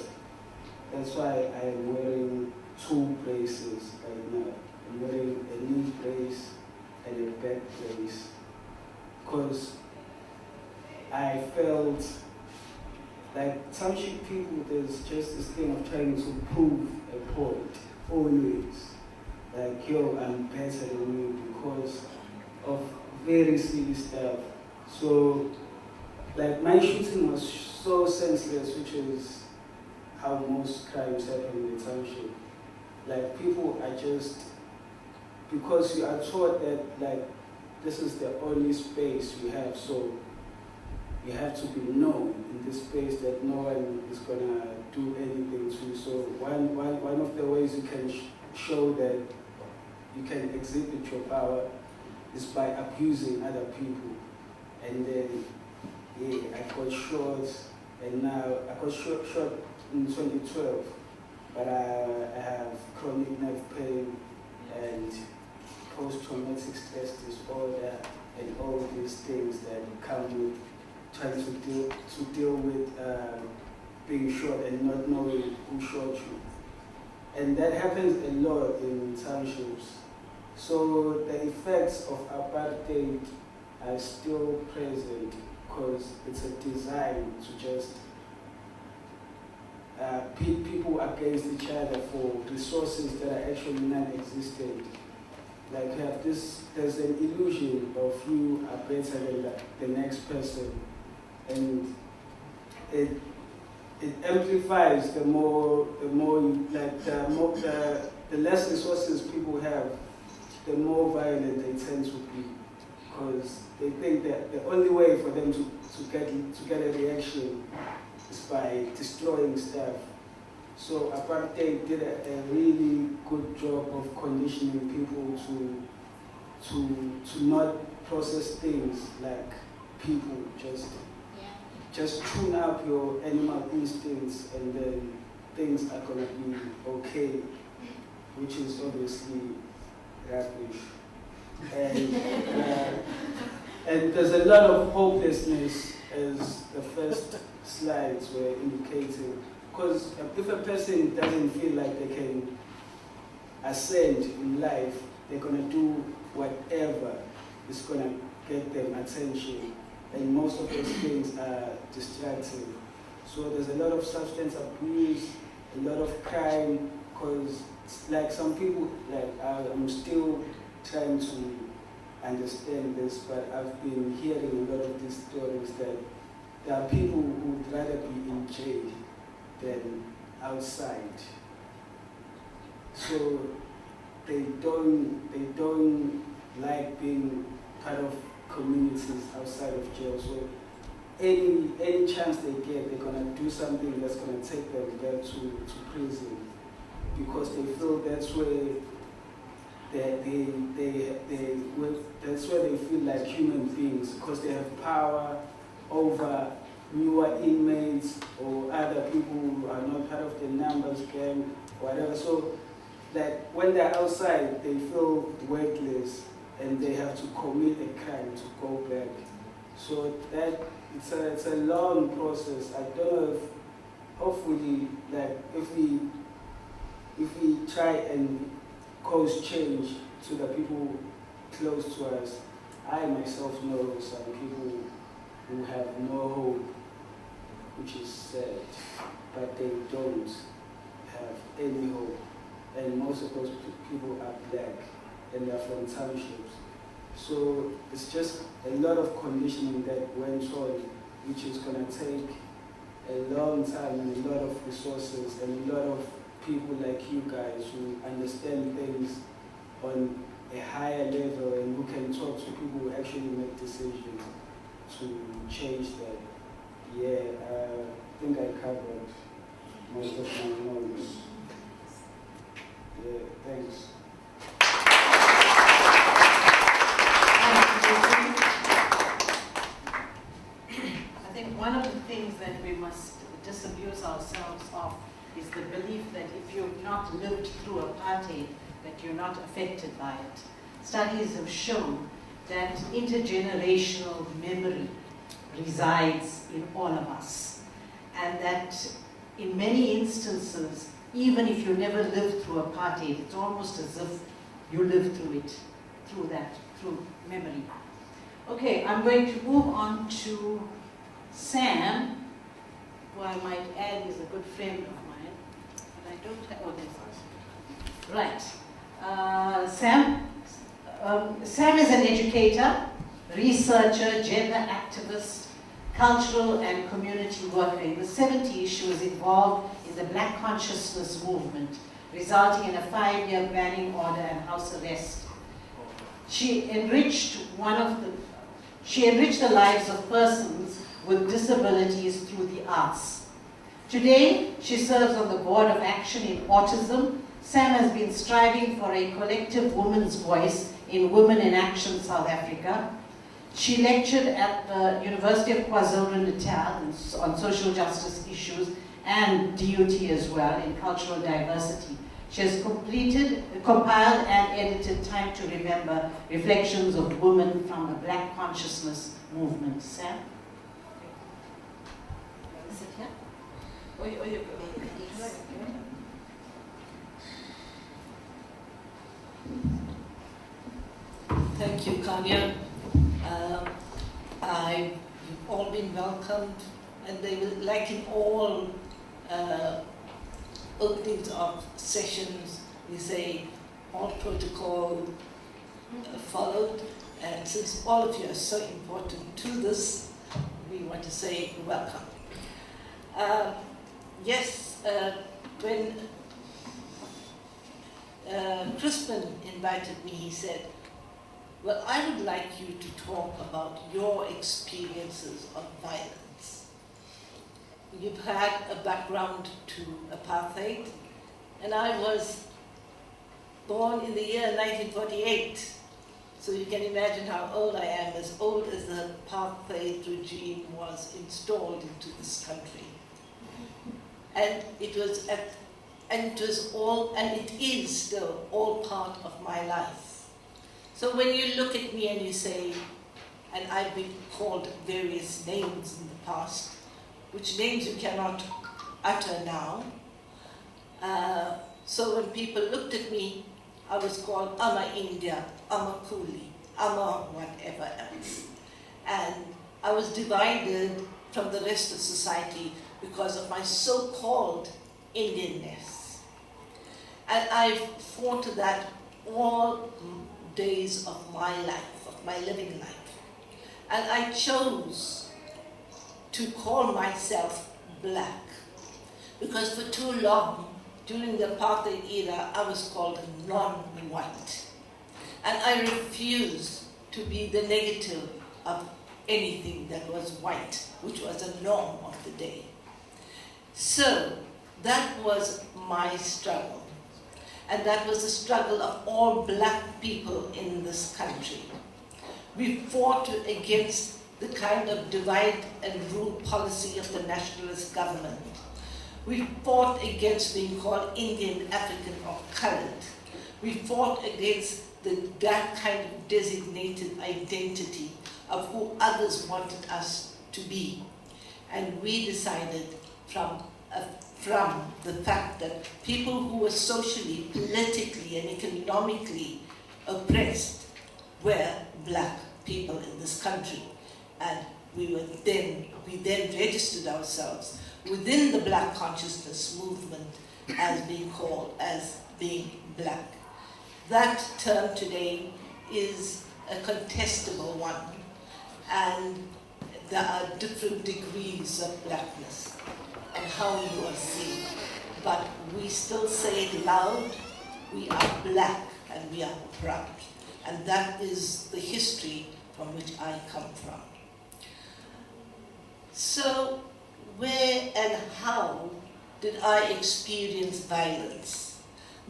That's why I am wearing 2 braces right now. I'm wearing a knee brace and a back brace, because I felt like township people, there's just this thing of trying to prove a point, always. Like, yo, I'm better than you because of very silly stuff. So, like, my shooting was so senseless, which is how most crimes happen in the township. Like, people are just, because you are taught that, like, this is the only space you have, so you have to be known in this space that no one is gonna do anything to you. So one of the ways you can show that you can exhibit your power is by abusing other people. And then, yeah, I got shot, and now I got shot in 2012, but I have chronic nerve pain and post-traumatic stress disorder and all these things that come with trying to deal with being shot and not knowing who shot you. And that happens a lot in townships. So the effects of apartheid are still present because it's a design to just pit people against each other for resources that are actually non-existent. Like there's an illusion of you are better than the next person, and it amplifies the more you, like the less resources people have, the more violent they tend to be, because they think that the only way for them to get a reaction is by destroying stuff. So apartheid did a really good job of conditioning people to not process things like people, just tune up your animal instincts, and then things are gonna be okay, which is obviously rubbish. And there's a lot of hopelessness, as the first slides were indicating. Because if a person doesn't feel like they can ascend in life, they're going to do whatever is going to get them attention and most of those things are distracting. So there's a lot of substance abuse, a lot of crime, because like some people, like I'm still trying to understand this, but I've been hearing a lot of these stories that there are people who would rather be in jail than outside. So they don't like being part of communities outside of jail. So any chance they get, they're gonna do something that's gonna take them back to prison, because they feel that's where that's where they feel like human beings, because they have power over newer inmates or other people who are not part of the numbers game, whatever. So like when they're outside, they feel weightless and they have to commit a crime to go back. So that it's a long process. I don't know if hopefully like if we try and cause change to the people close to us. I myself know some people who have no hope, which is sad, but they don't have any hope. And most of those people are black and they're from townships. So it's just a lot of conditioning that went on, which is going to take a long time and a lot of resources and a lot of people like you guys who understand things on a higher level and who can talk to people who actually make decisions to change that. Yeah, I think I covered most of my knowledge. Yeah, thanks. I think one of the things that we must disabuse ourselves of is the belief that if you've not lived through apartheid, that you're not affected by it. Studies have shown that intergenerational memory resides in all of us, and that in many instances, even if you never lived through apartheid, it's almost as if you lived through it, through memory. Okay, I'm going to move on to Sam, who I might add is a good friend of mine, but I don't have, oh, there's right. Sam is an educator, researcher, gender activist, cultural and community worker. In the 70s, she was involved in the Black Consciousness movement, resulting in a 5-year banning order and house arrest. She enriched the lives of persons with disabilities through the arts. Today, she serves on the board of Action in Autism. Sam has been striving for a collective woman's voice in Women in Action South Africa. She lectured at the University of KwaZulu-Natal on social justice issues and DUT as well in cultural diversity. She has compiled and edited Time to Remember, Reflections of Women from the Black Consciousness Movement. Sam? Sit here? Oh, you go. Thank you, Kanya. You've all been welcomed, and they will, like in all openings of sessions, we say all protocol followed, and since all of you are so important to this, we want to say welcome. When Crispin invited me, he said, well, I would like you to talk about your experiences of violence. You've had a background to apartheid, and I was born in the year 1948. So you can imagine how old I am, as old as the apartheid regime was installed into this country. And it is still all part of my life. So when you look at me and you say, and I've been called various names in the past, which names you cannot utter now. So when people looked at me, I was called Ama India, Ama Kuli, Ama whatever else. And I was divided from the rest of society because of my so-called Indianness. And I fought that all days of my life, of my living life. And I chose to call myself black because for too long, during the apartheid era, I was called non-white. And I refused to be the negative of anything that was white, which was a norm of the day. So that was my struggle. And that was the struggle of all black people in this country. We fought against the kind of divide and rule policy of the nationalist government. We fought against being called Indian, African, or colored. We fought against that kind of designated identity of who others wanted us to be. And we decided from the fact that people who were socially, politically, and economically oppressed were black people in this country. And we then registered ourselves within the black consciousness movement as being called as being black. That term today is a contestable one, and there are different degrees of blackness and how you are seen. But we still say it loud, we are black and we are proud. And that is the history from which I come from. So, where and how did I experience violence?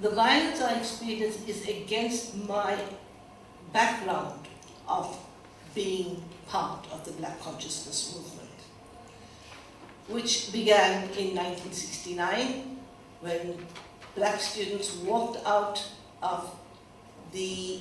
The violence I experienced is against my background of being part of the Black Consciousness movement, which began in 1969 when black students walked out of the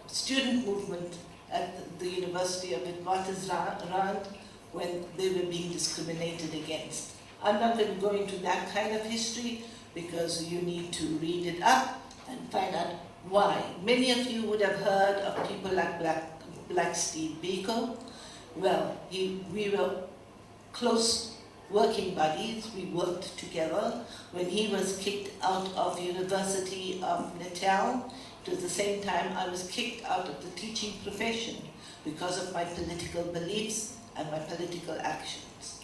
student movement at the University of Witwatersrand when they were being discriminated against. I'm not going to go into that kind of history because you need to read it up and find out why. Many of you would have heard of people like Black Steve Biko. Well, we were close working buddies. We worked together. When he was kicked out of University of Natal, it was the same time I was kicked out of the teaching profession because of my political beliefs and my political actions.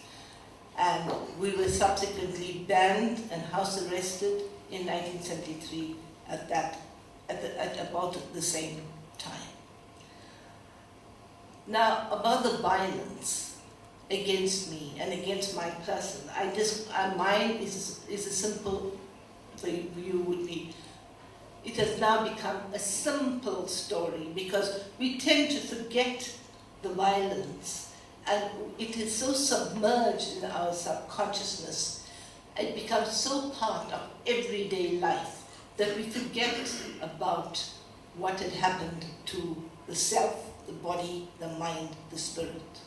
And we were subsequently banned and house arrested in 1973 at about the same time. Now, about the violence against me and against my person, mine is a simple, for you would be, it has now become a simple story because we tend to forget the violence. And it is so submerged in our subconsciousness, it becomes so part of everyday life that we forget about what had happened to the self, the body, the mind, the spirit.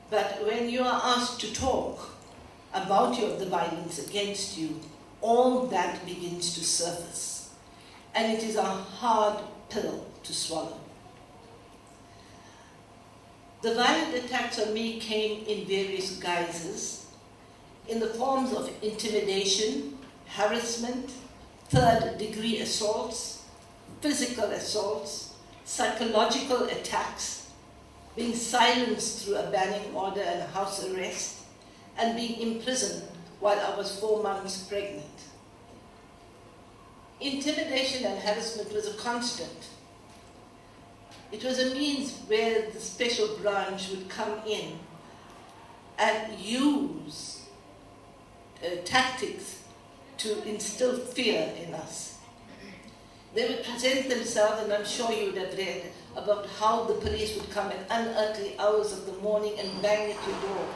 But when you are asked to talk about the violence against you, all that begins to surface. And it is a hard pill to swallow. The violent attacks on me came in various guises, in the forms of intimidation, harassment, third-degree assaults, physical assaults, psychological attacks, being silenced through a banning order and house arrest, and being imprisoned while I was 4 months pregnant. Intimidation and harassment was a constant. It was a means where the special branch would come in and use tactics to instill fear in us. They would present themselves, and I'm sure you would have read about how the police would come at unearthly hours of the morning and bang at your door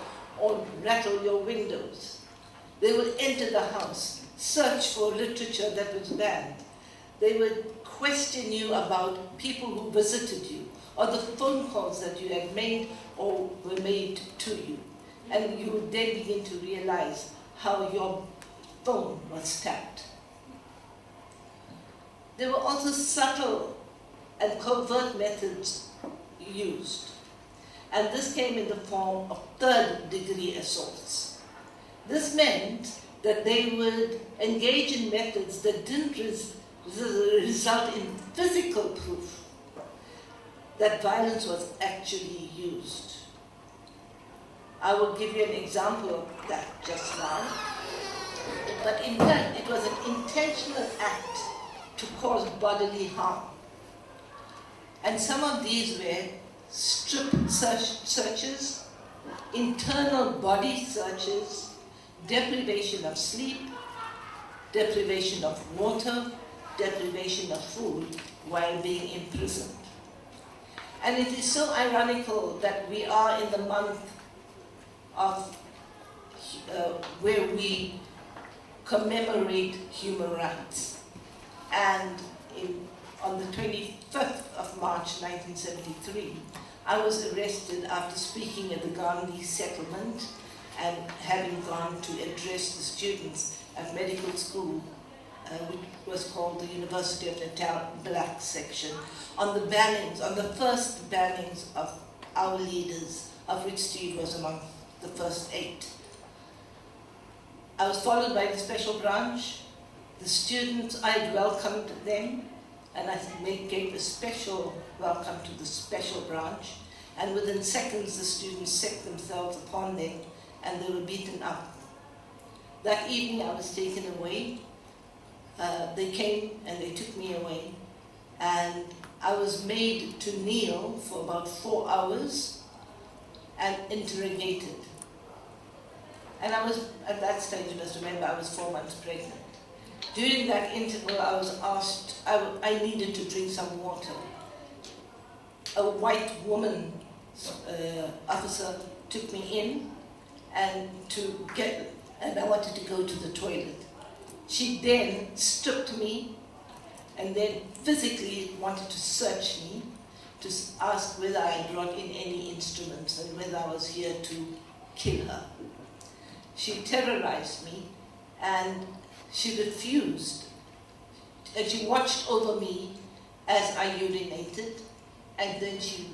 or rattle your windows. They would enter the house, search for literature that was banned. They would question you about people who visited you, or the phone calls that you had made or were made to you. And you would then begin to realize how your phone was tapped. There were also subtle and covert methods used. and this came in the form of third-degree assaults. This meant that they would engage in methods that didn't result in physical proof that violence was actually used. I will give you an example of that just now. But in fact, it was an intentional act to cause bodily harm. And some of these were strip searches, internal body searches, deprivation of sleep, deprivation of water, deprivation of food while being imprisoned. And it is so ironical that we are in the month of where we commemorate human rights. And on the 25th of March 1973, I was arrested after speaking at the Gandhi settlement and having gone to address the students at medical school, which was called the University of Natal Black section, on the bannings, on the first bannings of our leaders, of which Steve was among the first 8. I was followed by the special branch. The students, I welcomed them, and I gave a special welcome to the special branch, and within seconds the students set themselves upon them and they were beaten up. That evening I was taken away. They came and they took me away, and I was made to kneel for about 4 hours and interrogated. And I was, at that stage, you must remember, I was 4 months pregnant. During that interval, I was asked, I needed to drink some water. A white woman officer took me in and I wanted to go to the toilet. She then stripped me and then physically wanted to search me to ask whether I had brought in any instruments and whether I was here to kill her. She terrorized me and she refused. And she watched over me as I urinated, and then she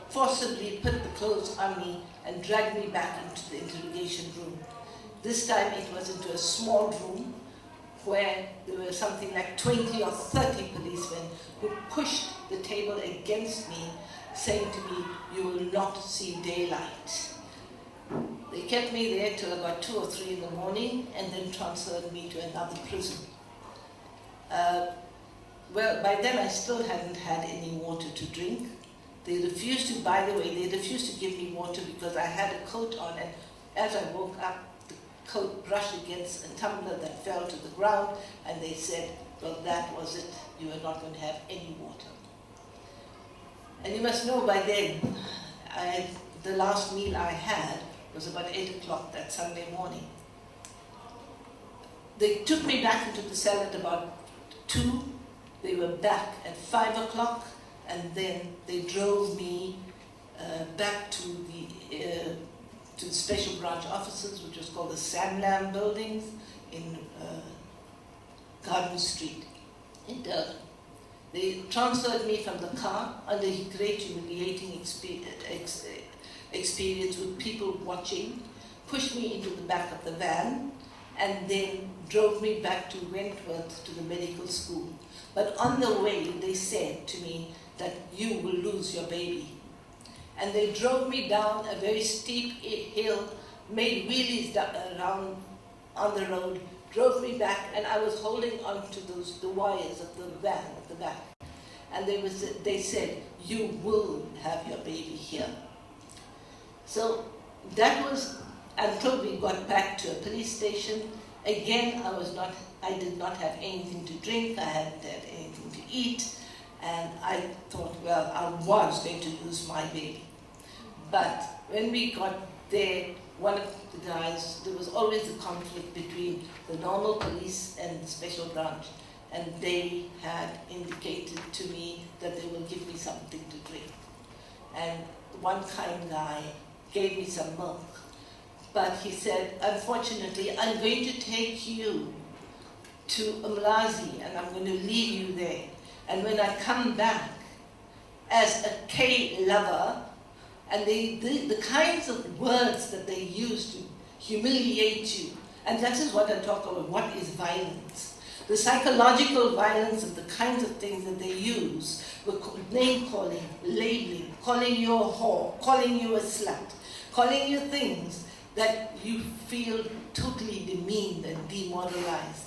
forcibly put the clothes on me and dragged me back into the interrogation room. This time it was into a small room where there were something like 20 or 30 policemen who pushed the table against me, saying to me, "You will not see daylight." They kept me there till about 2 or 3 in the morning and then transferred me to another prison. Well, by then I still hadn't had any water to drink. They refused to, by the way, they refused to give me water because I had a coat on, and as I woke up, the coat brushed against a tumbler that fell to the ground, and they said, well, that was it. You are not going to have any water. And you must know by then, the last meal I had was about 8 o'clock that Sunday morning. They took me back into the cell at about 2. They were back at 5 o'clock, and then they drove me back to the special branch offices, which was called the Sanlam buildings in Garden Street in Durban. They transferred me from the car under a great humiliating experience with people watching, pushed me into the back of the van, and then drove me back to Wentworth to the medical school. But on the way, they said to me that you will lose your baby. And they drove me down a very steep hill, made wheelies around on the road, drove me back, and I was holding on to the wires of the van at the back. And they said, you will have your baby here. So that was until we got back to a police station. Again, I did not have anything to drink, I hadn't had anything to eat, and I thought, well, I was going to lose my baby. But when we got there, one of the guys, there was always a conflict between the normal police and the special branch, and they had indicated to me that they will give me something to drink. And one kind guy gave me some milk. But he said, unfortunately, I'm going to take you to Umlazi and I'm going to leave you there. And when I come back, as a K lover, And the kinds of words that they use to humiliate you, and that is what I talk about, what is violence. The psychological violence and the kinds of things that they use, were name calling, labeling, calling you a whore, calling you a slut, calling you things that you feel totally demeaned and demoralized.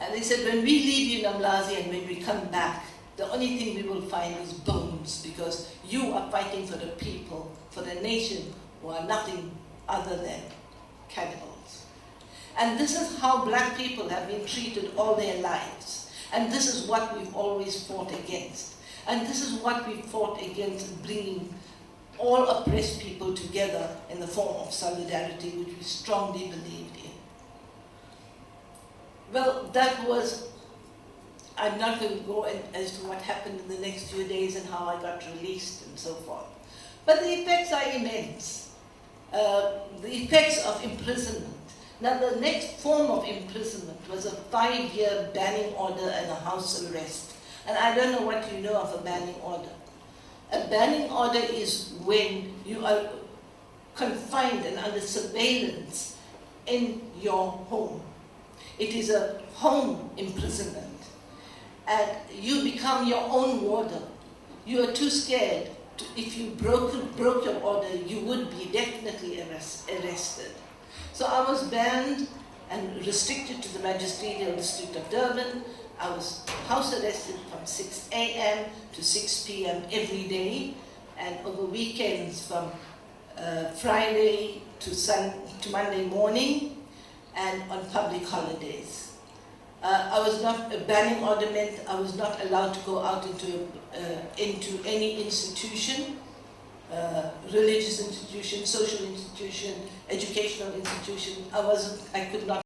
And they said, when we leave you Namlazi and when we come back, the only thing we will find is bones, because you are fighting for the people, for the nation, who are nothing other than cannibals. And this is how black people have been treated all their lives. And this is what we've always fought against. And this is what we fought against, bringing all oppressed people together in the form of solidarity, which we strongly believed in. Well, that was, I'm not going to go as to what happened in the next few days and how I got released and so forth. But the effects are immense. The effects of imprisonment. Now, the next form of imprisonment was a 5-year banning order and a house arrest. And I don't know what you know of a banning order. A banning order is when you are confined and under surveillance in your home. It is a home imprisonment. And you become your own warder. You are too scared. If you broke your order, you would be definitely arrested. So I was banned and restricted to the magisterial district of Durban. I was house arrested from 6 a.m. to 6 p.m. every day, and over weekends from Friday to Monday morning, and on public holidays. I was not, a banning order meant I was not allowed to go out into any institution, religious institution, social institution, educational institution. I could not